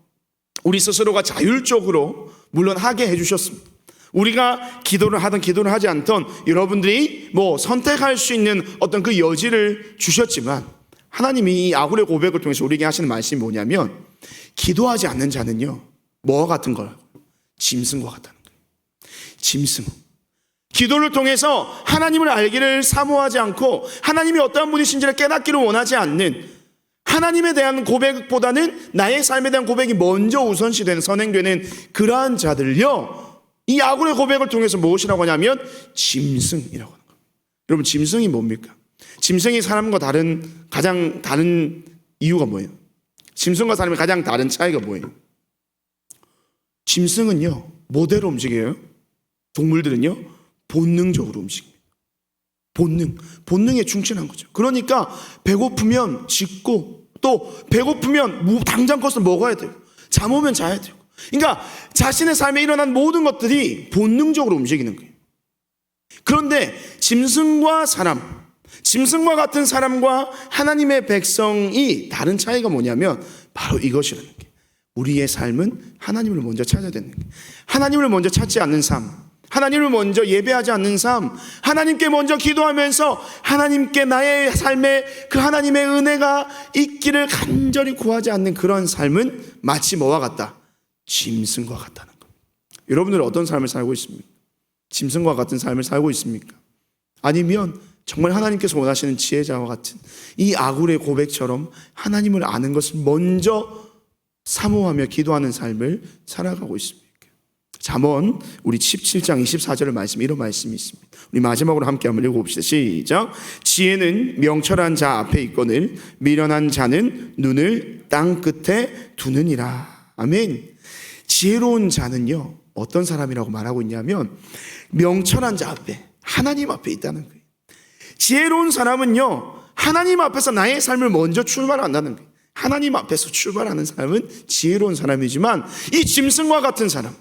우리 스스로가 자율적으로 물론 하게 해주셨습니다. 우리가 기도를 하든 기도를 하지 않던 여러분들이 선택할 수 있는 어떤 그 여지를 주셨지만, 하나님이 이 아굴의 고백을 통해서 우리에게 하시는 말씀이 뭐냐면, 기도하지 않는 자는요, 뭐와 같은 걸? 짐승과 같다는 거예요. 짐승. 기도를 통해서 하나님을 알기를 사모하지 않고 하나님이 어떠한 분이신지를 깨닫기를 원하지 않는, 하나님에 대한 고백보다는 나의 삶에 대한 고백이 먼저 우선시되는, 선행되는 그러한 자들요, 이 아굴의 고백을 통해서 무엇이라고 하냐면 짐승이라고 하는 거예요. 여러분, 짐승이 뭡니까? 짐승이 사람과 가장 다른 이유가 뭐예요? 짐승과 사람의 가장 다른 차이가 뭐예요? 짐승은요, 뭐대로 움직여요? 동물들은요, 본능적으로 움직입니다. 본능에 충실한 거죠. 그러니까 배고프면 짖고, 또 배고프면 당장 것을 먹어야 돼요. 잠 오면 자야 돼요. 그러니까 자신의 삶에 일어난 모든 것들이 본능적으로 움직이는 거예요. 그런데 짐승과 같은 사람과 하나님의 백성이 다른 차이가 뭐냐면 바로 이것이라는 게, 우리의 삶은 하나님을 먼저 찾아야 되는 거예요. 하나님을 먼저 찾지 않는 삶, 하나님을 먼저 예배하지 않는 삶, 하나님께 먼저 기도하면서 하나님께 나의 삶에 그 하나님의 은혜가 있기를 간절히 구하지 않는 그런 삶은 마치 뭐와 같다? 짐승과 같다는 겁니다. 여러분들은 어떤 삶을 살고 있습니까? 짐승과 같은 삶을 살고 있습니까? 아니면 정말 하나님께서 원하시는 지혜자와 같은 이 아굴의 고백처럼 하나님을 아는 것을 먼저 사모하며 기도하는 삶을 살아가고 있습니까? 잠언 우리 17장 24절의 말씀, 이런 말씀이 있습니다. 우리 마지막으로 함께 한번 읽어봅시다. 시작. 지혜는 명철한 자 앞에 있거늘 미련한 자는 눈을 땅 끝에 두느니라. 아멘. 지혜로운 자는요, 어떤 사람이라고 말하고 있냐면 명철한 자 앞에, 하나님 앞에 있다는 거예요. 지혜로운 사람은요, 하나님 앞에서 나의 삶을 먼저 출발한다는 거예요. 하나님 앞에서 출발하는 사람은 지혜로운 사람이지만, 이 짐승과 같은 사람,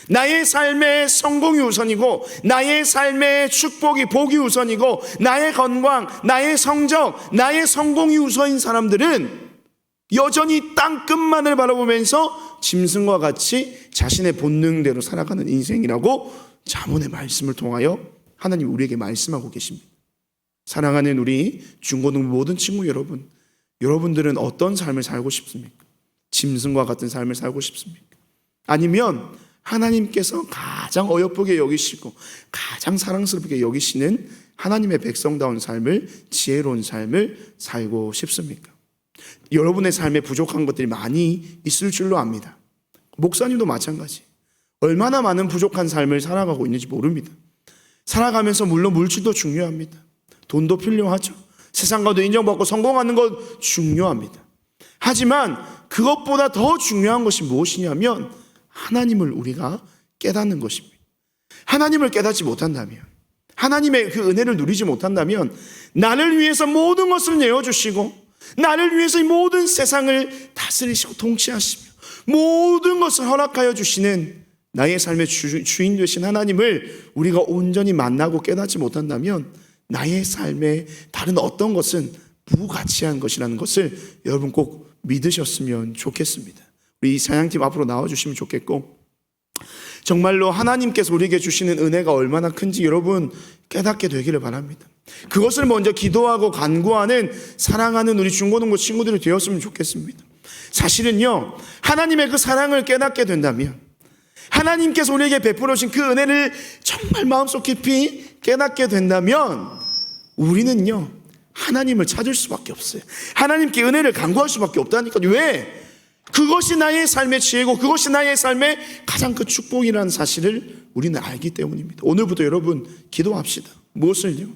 나의 삶의 성공이 우선이고, 나의 삶의 축복이, 복이 우선이고, 나의 건강, 나의 성적, 나의 성공이 우선인 사람들은 여전히 땅끝만을 바라보면서 짐승과 같이 자신의 본능대로 살아가는 인생이라고 잠언의 말씀을 통하여 하나님 우리에게 말씀하고 계십니다. 사랑하는 우리 중고등부 모든 친구 여러분, 여러분들은 어떤 삶을 살고 싶습니까? 짐승과 같은 삶을 살고 싶습니까? 아니면 하나님께서 가장 어여쁘게 여기시고 가장 사랑스럽게 여기시는 하나님의 백성다운 삶을, 지혜로운 삶을 살고 싶습니까? 여러분의 삶에 부족한 것들이 많이 있을 줄로 압니다. 목사님도 마찬가지. 얼마나 많은 부족한 삶을 살아가고 있는지 모릅니다. 살아가면서 물론 물질도 중요합니다. 돈도 필요하죠. 세상과도 인정받고 성공하는 것 중요합니다. 하지만 그것보다 더 중요한 것이 무엇이냐면 하나님을 우리가 깨닫는 것입니다. 하나님을 깨닫지 못한다면, 하나님의 그 은혜를 누리지 못한다면, 나를 위해서 모든 것을 내어주시고 나를 위해서 이 모든 세상을 다스리시고 통치하시며 모든 것을 허락하여 주시는 나의 삶의 주인 되신 하나님을 우리가 온전히 만나고 깨닫지 못한다면 나의 삶의 다른 어떤 것은 무가치한 것이라는 것을 여러분 꼭 믿으셨으면 좋겠습니다. 우리 이 찬양팀 앞으로 나와주시면 좋겠고, 정말로 하나님께서 우리에게 주시는 은혜가 얼마나 큰지 여러분 깨닫게 되기를 바랍니다. 그것을 먼저 기도하고 간구하는 사랑하는 우리 중고등부 친구들이 되었으면 좋겠습니다. 사실은요, 하나님의 그 사랑을 깨닫게 된다면, 하나님께서 우리에게 베풀어 주신 그 은혜를 정말 마음속 깊이 깨닫게 된다면 우리는요, 하나님을 찾을 수밖에 없어요. 하나님께 은혜를 간구할 수밖에 없다니까요. 왜? 그것이 나의 삶의 지혜고 그것이 나의 삶의 가장 큰 축복이라는 사실을 우리는 알기 때문입니다. 오늘부터 여러분 기도합시다. 무엇을요?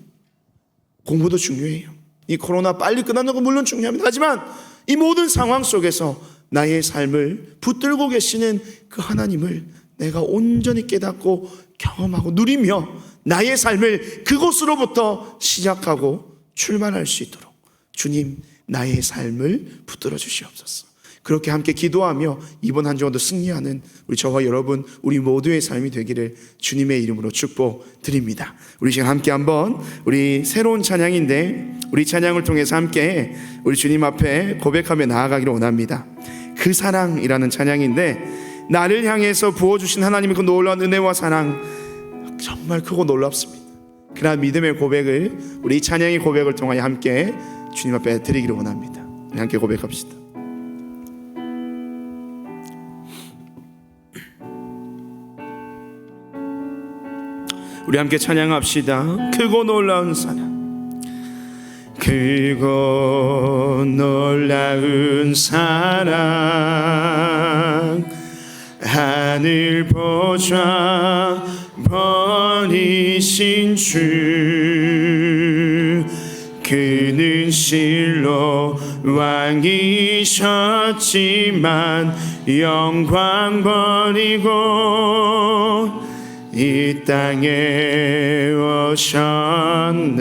공부도 중요해요. 이 코로나 빨리 끝나는 건 물론 중요합니다. 하지만 이 모든 상황 속에서 나의 삶을 붙들고 계시는 그 하나님을 내가 온전히 깨닫고 경험하고 누리며 나의 삶을 그곳으로부터 시작하고 출발할 수 있도록 주님, 나의 삶을 붙들어 주시옵소서. 그렇게 함께 기도하며 이번 한 주간도 승리하는 우리 저와 여러분, 우리 모두의 삶이 되기를 주님의 이름으로 축복드립니다. 우리 지금 함께 한번 우리 새로운 찬양인데, 우리 찬양을 통해서 함께 우리 주님 앞에 고백하며 나아가기를 원합니다. 그 사랑이라는 찬양인데, 나를 향해서 부어주신 하나님의 그 놀라운 은혜와 사랑 정말 크고 놀랍습니다. 그러한 믿음의 고백을 우리 이 찬양의 고백을 통하여 함께 주님 앞에 드리기를 원합니다. 우리 함께 고백합시다. 우리 함께 찬양합시다. 크고 놀라운 사랑, 크고 놀라운 사랑, 하늘 보좌 버리신 주, 그는 실로 왕이셨지만 영광 버리고 이 땅에 오셨네.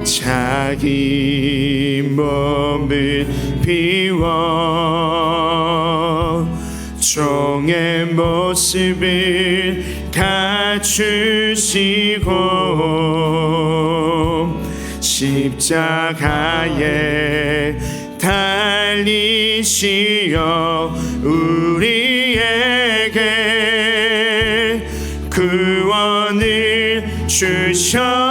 자기 몸을 비워 종의 모습을 갖추시고 십자가에 달리시어 우리에게 구원을 주셨네.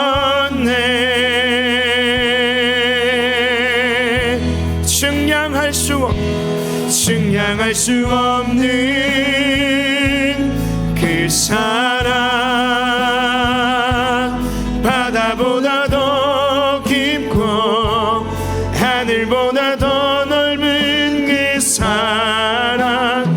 증량할 수 없는 그 사랑, 바다보다 더 깊고 하늘보다 더 넓은 그 사랑,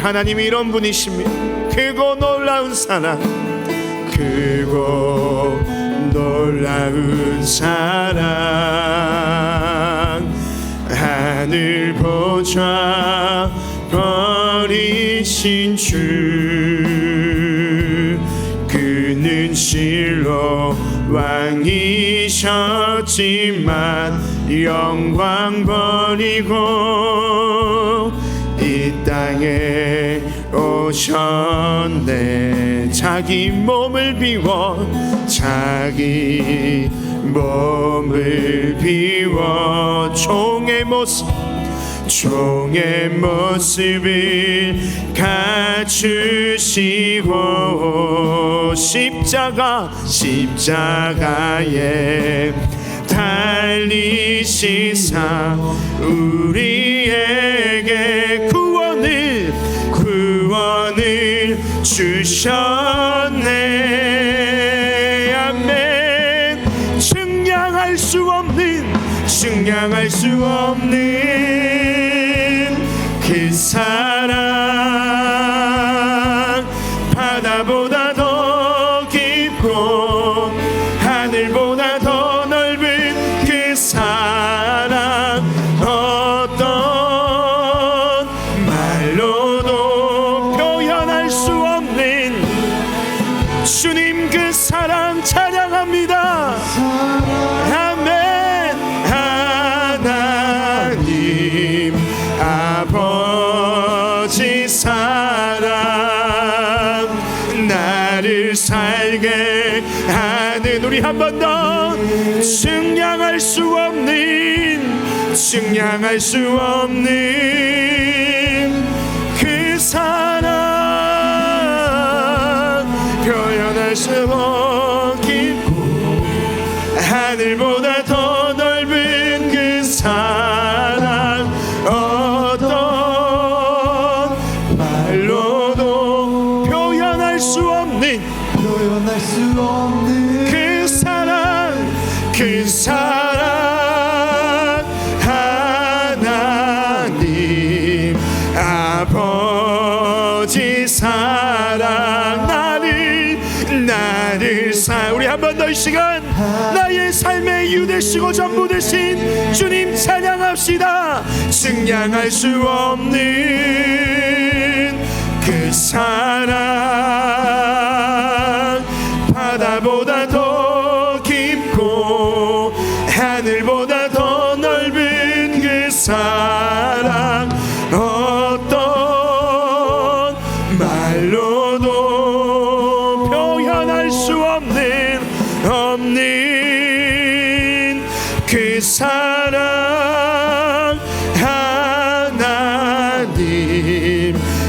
하나님이 이런 분이십니다. 크고 놀라운 사랑, 크고 놀라운 사랑, 하늘 보좌 버리신 주, 그는 실로 왕이셨지만 영광 버리고 이 땅에 오셨네. 자기 몸을 비워, 자기 몸을 비워 종의 모습을 갖추시고 십자가에 달리시사 우리에게 구원을 주셨네. 아멘. 증량할 수 없는 그 사랑, 바다보다 더 깊고 하늘보다 더 넓은 그 사랑, 어떤 말로도 표현할 수 없는 주님 그 사랑 찬양합니다. 아멘. 하나님 아버지 사랑, 나를 살게 하는, 우리 한 번 더 증량할 수 없는 그 사랑, 표현할 수 없고 하늘보다 더 넓은 그 사랑, 어떤 말로도 표현할 수 없는 그 사랑, 하나님 아버지 사랑, 나를 우리 한 번 더 이 시간 나의 삶의 이유 되시고 전부 되신 주님 찬양합시다. 증량할 수 없는 그 사랑, 바다보다 더 깊고 하늘보다 더 넓은 그 사랑, 어떤 말로도 표현할 수 없는 그 사랑, 하나님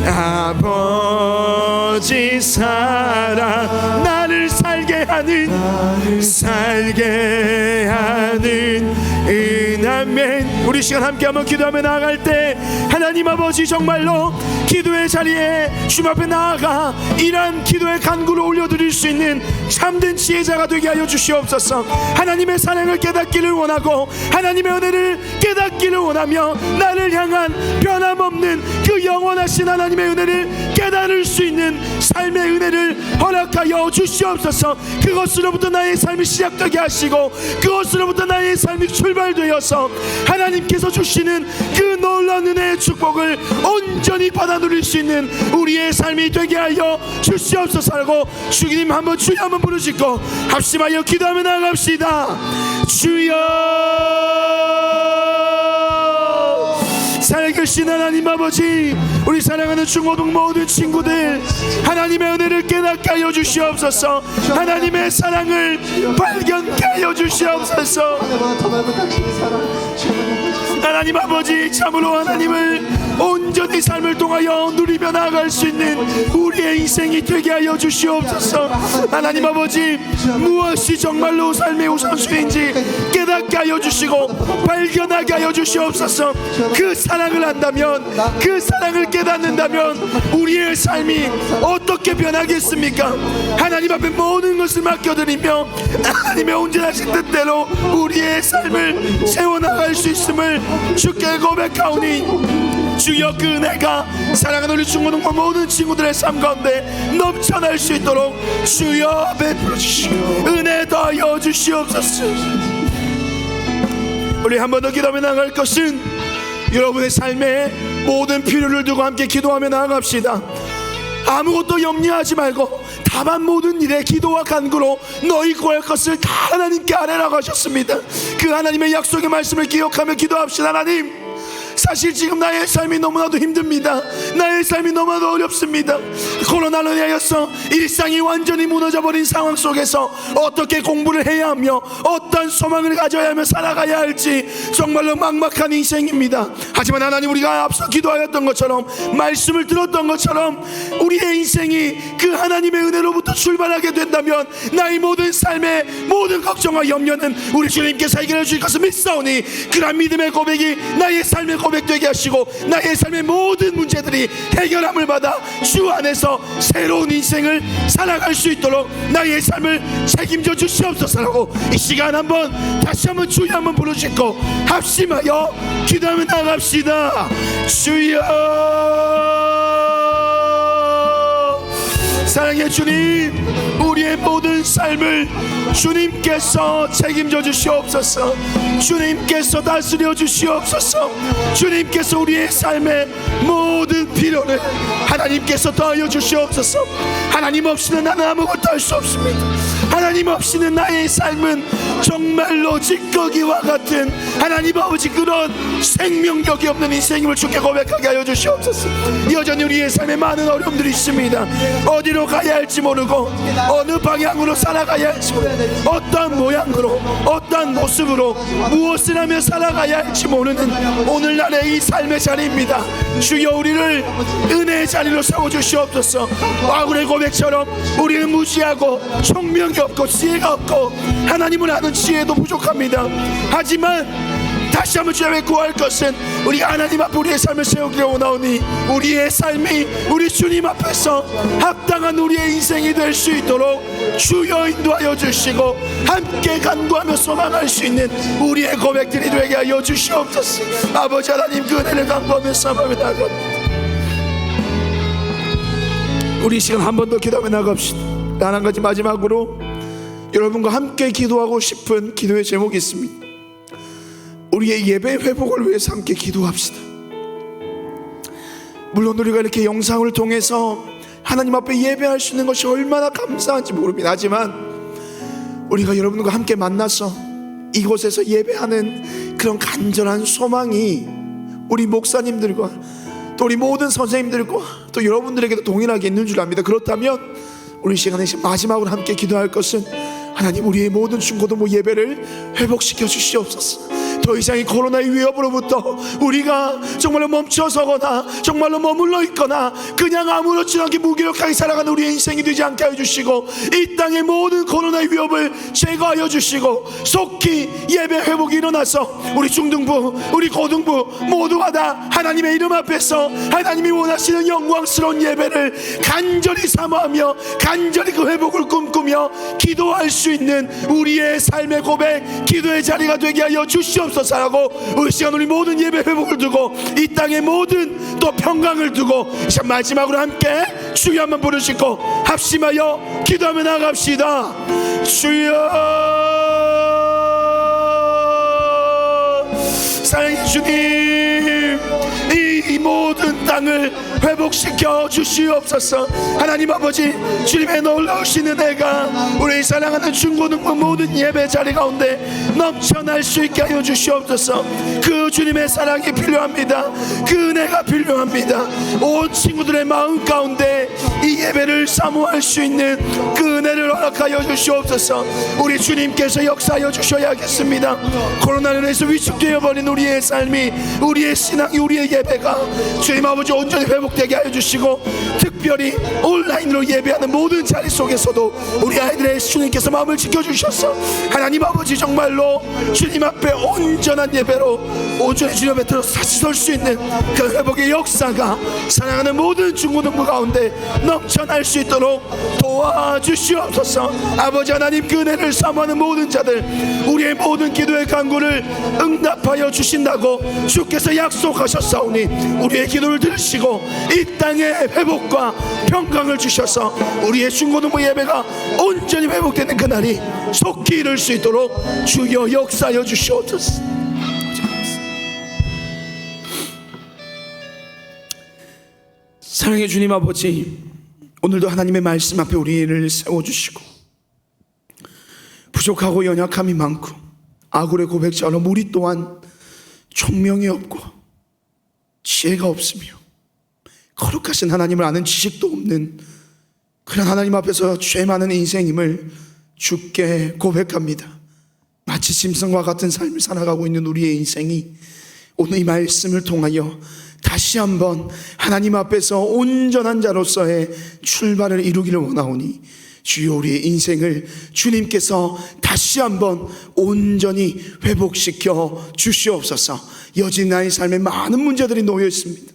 아버지 사랑, 나를 살게 하는 아멘. 우리 시간 함께 한번 기도하며 나아갈 때 하나님 아버지, 정말로 기도의 자리에 주님 앞에 나아가 이러한 기도의 간구를 올려드릴 수 있는 참된 지혜자가 되게 하여 주시옵소서. 하나님의 사랑을 깨닫기를 원하고 하나님의 은혜를 깨닫기를 원하며 나를 향한 변함없는 그 영원하신 하나님의 은혜를 깨달을 수 있는 삶의 은혜를 허락하여 주시옵소서. 그것으로부터 나의 삶이 시작되게 하시고 그것으로부터 나의 삶이 출발되어서 하나님께서 주시는 그 놀라운 은혜의 축복을 온전히 받아 누릴 수 있는 우리의 삶이 되게 하여 주시옵소서라고 주님 한번 주여 한번 부르시고 합심하여 기도하며 나갑시다. 주여, 살아계신 하나님 아버지, 우리 사랑하는 중고등 모든 친구들 하나님의 은혜를 깨닫게 하여 주시옵소서. 하나님의 사랑을 발견케 하여 주시옵소서. 하나님 아버지, 참으로 하나님을 온전히 삶을 통하여 누리며 나아갈 수 있는 우리의 인생이 되게 하여 주시옵소서. 하나님 아버지, 무엇이 정말로 삶의 우선순위인지 깨닫게 하여 주시고 발견하게 하여 주시옵소서. 그 사랑을 안다면, 그 사랑을 깨닫는다면 우리의 삶이 어떻게 변하겠습니까? 하나님 앞에 모든 것을 맡겨드리며 하나님의 온전하신 뜻대로 우리의 삶을 세워나갈 수 있음을 주께 고백하오니 주여 그 은혜가 사랑하는 우리 중고등부 모든 친구들의 삶 가운데 넘쳐날 수 있도록 주여 베풀어 주시고 은혜 더하여 주시옵소서. 우리 한 번 더 기도하며 나아갈 것은 여러분의 삶에 모든 필요를 두고 함께 기도하며 나아갑시다. 아무것도 염려하지 말고 다만 모든 일에 기도와 간구로 너희 구할 것을 다 하나님께 아뢰라고 하셨습니다. 그 하나님의 약속의 말씀을 기억하며 기도합시다. 하나님, 사실 지금 나의 삶이 너무나도 힘듭니다. 나의 삶이 너무나도 어렵습니다. 코로나로 인하여서 일상이 완전히 무너져버린 상황 속에서 어떻게 공부를 해야 하며 어떤 소망을 가져야 하며 살아가야 할지 정말로 막막한 인생입니다. 하지만 하나님, 우리가 앞서 기도하였던 것처럼 말씀을 들었던 것처럼 우리의 인생이 그 하나님의 은혜로부터 출발하게 된다면 나의 모든 삶의 모든 걱정과 염려는 우리 주님께서 해결해 주실 것을 믿사오니 그러한 믿음의 고백이 나의 삶의 고백되게 하시고 나의 삶의 모든 문제들이 해결함을 받아 주 안에서 새로운 인생을 살아갈 수 있도록 나의 삶을 책임져 주시옵소서라고 이 시간 한번 다시 한번 주여 한번 부르시고 합심하여 기도하며 나갑시다. 주여, 사랑의 주님, 우리의 모든 삶을 주님께서 책임져 주시옵소서. 주님께서 다스려 주시옵소서. 주님께서 우리의 삶의 모든 필요를 하나님께서 더하여 주시옵소서. 하나님 없이는 나는 아무것도 할 수 없습니다. 하나님 없이는 나의 삶은 정말로 찌꺼기와 같은 하나님 아버지 그런 생명력이 없는 인생임을 주께 고백하게 하여 주시옵소서. 여전히 우리의 삶에 많은 어려움들이 있습니다. 어디로 가야 할지 모르고 어느 방향으로 살아가야 할지 모르고 어떤 모양으로 어떤 모습으로 무엇을 하며 살아가야 할지 모르는 오늘날의 이 삶의 자리입니다. 주여, 우리를 은혜의 자리로 세워주시옵소서. 바울의 고백처럼 우리는 무지하고 총명이 없고 지혜가 없고 하나님을 아는 지혜도 부족합니다. 하지만 다시 한번 주님의 구할 것은 우리가 하나님 앞에 우리의 삶을 세우기로 원하오니 우리의 삶이 우리 주님 앞에서 합당한 우리의 인생이 될 수 있도록 주여 인도하여 주시고 함께 간구하며 소망할 수 있는 우리의 고백들이 되게 하여 주시옵소서. 아버지 하나님, 그 은혜를 간구하며 싸움하며 나갑니다. 우리 이 시간 한 번 더 기도하며 나갑시다. 단 한 가지 마지막으로 여러분과 함께 기도하고 싶은 기도의 제목이 있습니다. 우리의 예배 회복을 위해서 함께 기도합시다. 물론 우리가 이렇게 영상을 통해서 하나님 앞에 예배할 수 있는 것이 얼마나 감사한지 모릅니다. 하지만 우리가 여러분과 함께 만나서 이곳에서 예배하는 그런 간절한 소망이 우리 목사님들과 또 우리 모든 선생님들과 또 여러분들에게도 동일하게 있는 줄 압니다. 그렇다면 우리 시간에 마지막으로 함께 기도할 것은 하나님, 우리의 모든 중고등부 예배를 회복시켜 주시옵소서. 더 이상 이 코로나의 위협으로부터 우리가 정말로 멈춰서거나 정말로 머물러 있거나 그냥 아무렇지 않게 무기력하게 살아가는 우리의 인생이 되지 않게 하여 주시고 이 땅의 모든 코로나의 위협을 제거하여 주시고 속히 예배 회복이 일어나서 우리 중등부 우리 고등부 모두가 다 하나님의 이름 앞에서 하나님이 원하시는 영광스러운 예배를 간절히 사모하며 간절히 그 회복을 꿈꾸며 기도할 수 있는 우리의 삶의 고백, 기도의 자리가 되게 하여 주시옵소서라고 우리 시간 우리 모든 예배 회복을 두고 이 땅의 모든 또 평강을 두고 자 마지막으로 함께 주여 한번 부르시고 합심하여 기도하며 나갑시다. 주여, 사랑의 주님, 이 모든 땅을 회복시켜 주시옵소서. 하나님 아버지, 주님의 놀라우신 은혜가 우리 사랑하는 중고등부 모든 예배 자리 가운데 넘쳐날 수 있게 하여 주시옵소서. 그 주님의 사랑이 필요합니다. 그 은혜가 필요합니다. 온 친구들의 마음 가운데 이 예배를 사모할 수 있는 그 은혜를 허락하여 주시옵소서. 우리 주님께서 역사하여 주셔야겠습니다. 코로나로 인해서 위축되어 버린 우리의 삶이, 우리의 신앙이, 우리의 예배가 주님 아버지 온전히 회복 회복되게 하여 주시고, 특별히 온라인으로 예배하는 모든 자리 속에서도 우리 아이들의 주님께서 마음을 지켜주셔서 하나님 아버지 정말로 주님 앞에 온전한 예배로 온전히 주님 앞에 들어 다시 설 수 있는 그 회복의 역사가 사랑하는 모든 중고등부 가운데 넘쳐날 수 있도록 도와주시옵소서. 아버지 하나님, 그 은혜를 사모하는 모든 자들, 우리의 모든 기도의 간구를 응답하여 주신다고 주께서 약속하셨사오니 우리의 기도를 들으시고 이 땅의 회복과 평강을 주셔서 우리의 중고등부 예배가 온전히 회복되는 그날이 속히 이룰 수 있도록 주여 역사하여 주시옵소서. 사랑의 주님 아버지, 오늘도 하나님의 말씀 앞에 우리를 세워주시고 부족하고 연약함이 많고 아굴의 고백자로 우리 또한 총명이 없고 지혜가 없으며 거룩하신 하나님을 아는 지식도 없는 그런 하나님 앞에서 죄 많은 인생임을 주께 고백합니다. 마치 짐승과 같은 삶을 살아가고 있는 우리의 인생이 오늘 이 말씀을 통하여 다시 한번 하나님 앞에서 온전한 자로서의 출발을 이루기를 원하오니 주여 우리의 인생을 주님께서 다시 한번 온전히 회복시켜 주시옵소서. 여진 나의 삶에 많은 문제들이 놓여 있습니다.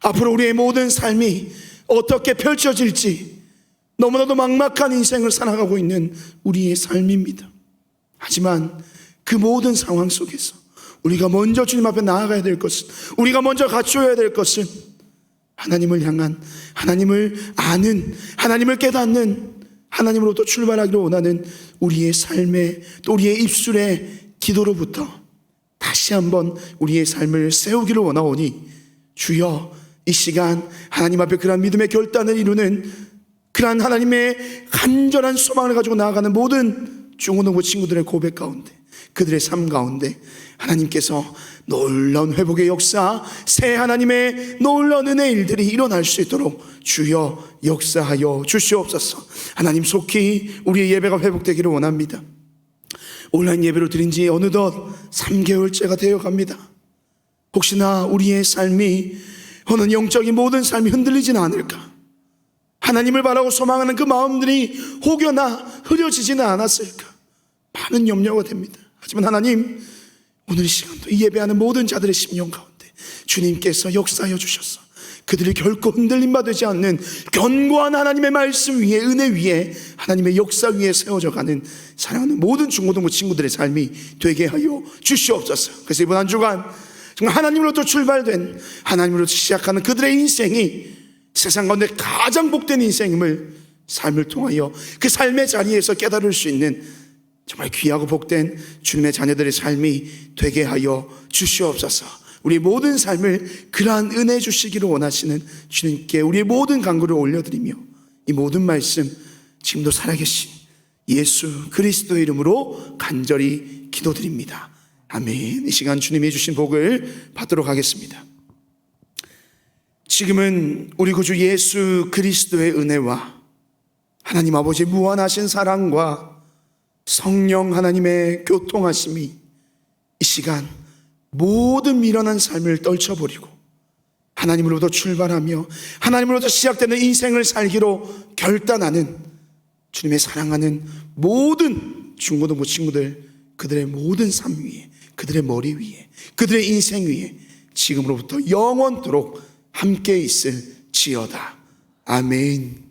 앞으로 우리의 모든 삶이 어떻게 펼쳐질지 너무나도 막막한 인생을 살아가고 있는 우리의 삶입니다. 하지만 그 모든 상황 속에서 우리가 먼저 주님 앞에 나아가야 될 것은, 우리가 먼저 갖추어야 될 것은 하나님을 향한, 하나님을 아는, 하나님을 깨닫는, 하나님으로부터 출발하기를 원하는 우리의 삶의, 또 우리의 입술의 기도로부터 다시 한번 우리의 삶을 세우기를 원하오니 주여 이 시간 하나님 앞에 그러한 믿음의 결단을 이루는 그러한 하나님의 간절한 소망을 가지고 나아가는 모든 중고등부 친구들의 고백 가운데, 그들의 삶 가운데 하나님께서 놀라운 회복의 역사, 새 하나님의 놀라운 은혜의 일들이 일어날 수 있도록 주여 역사하여 주시옵소서. 하나님, 속히 우리의 예배가 회복되기를 원합니다. 온라인 예배로 드린 지 어느덧 3개월째가 되어갑니다. 혹시나 우리의 삶이, 어느 영적인 모든 삶이 흔들리지는 않을까, 하나님을 바라고 소망하는 그 마음들이 혹여나 흐려지지는 않았을까, 많은 염려가 됩니다. 하지만 하나님, 오늘 이 시간도 이 예배하는 모든 자들의 심령 가운데 주님께서 역사하여 주셔서 그들이 결코 흔들림 받지 않는 견고한 하나님의 말씀 위에, 은혜 위에, 하나님의 역사 위에 세워져 가는 사랑하는 모든 중고등부 친구들의 삶이 되게 하여 주시옵소서. 그래서 이번 한 주간 정말 하나님으로부터 출발된, 하나님으로부터 시작하는 그들의 인생이 세상 가운데 가장 복된 인생임을 삶을 통하여 그 삶의 자리에서 깨달을 수 있는 정말 귀하고 복된 주님의 자녀들의 삶이 되게 하여 주시옵소서. 우리 모든 삶을 그러한 은혜 주시기를 원하시는 주님께 우리의 모든 간구를 올려드리며 이 모든 말씀 지금도 살아계신 예수 그리스도의 이름으로 간절히 기도드립니다. 아멘. 이 시간 주님이 주신 복을 받도록 하겠습니다. 지금은 우리 구주 예수 그리스도의 은혜와 하나님 아버지의 무한하신 사랑과 성령 하나님의 교통하심이 이 시간 모든 미련한 삶을 떨쳐버리고 하나님으로부터 출발하며 하나님으로부터 시작되는 인생을 살기로 결단하는 주님의 사랑하는 모든 중고등부 친구들, 그들의 모든 삶 위에, 그들의 머리 위에, 그들의 인생 위에 지금으로부터 영원토록 함께 있을지어다. 아멘.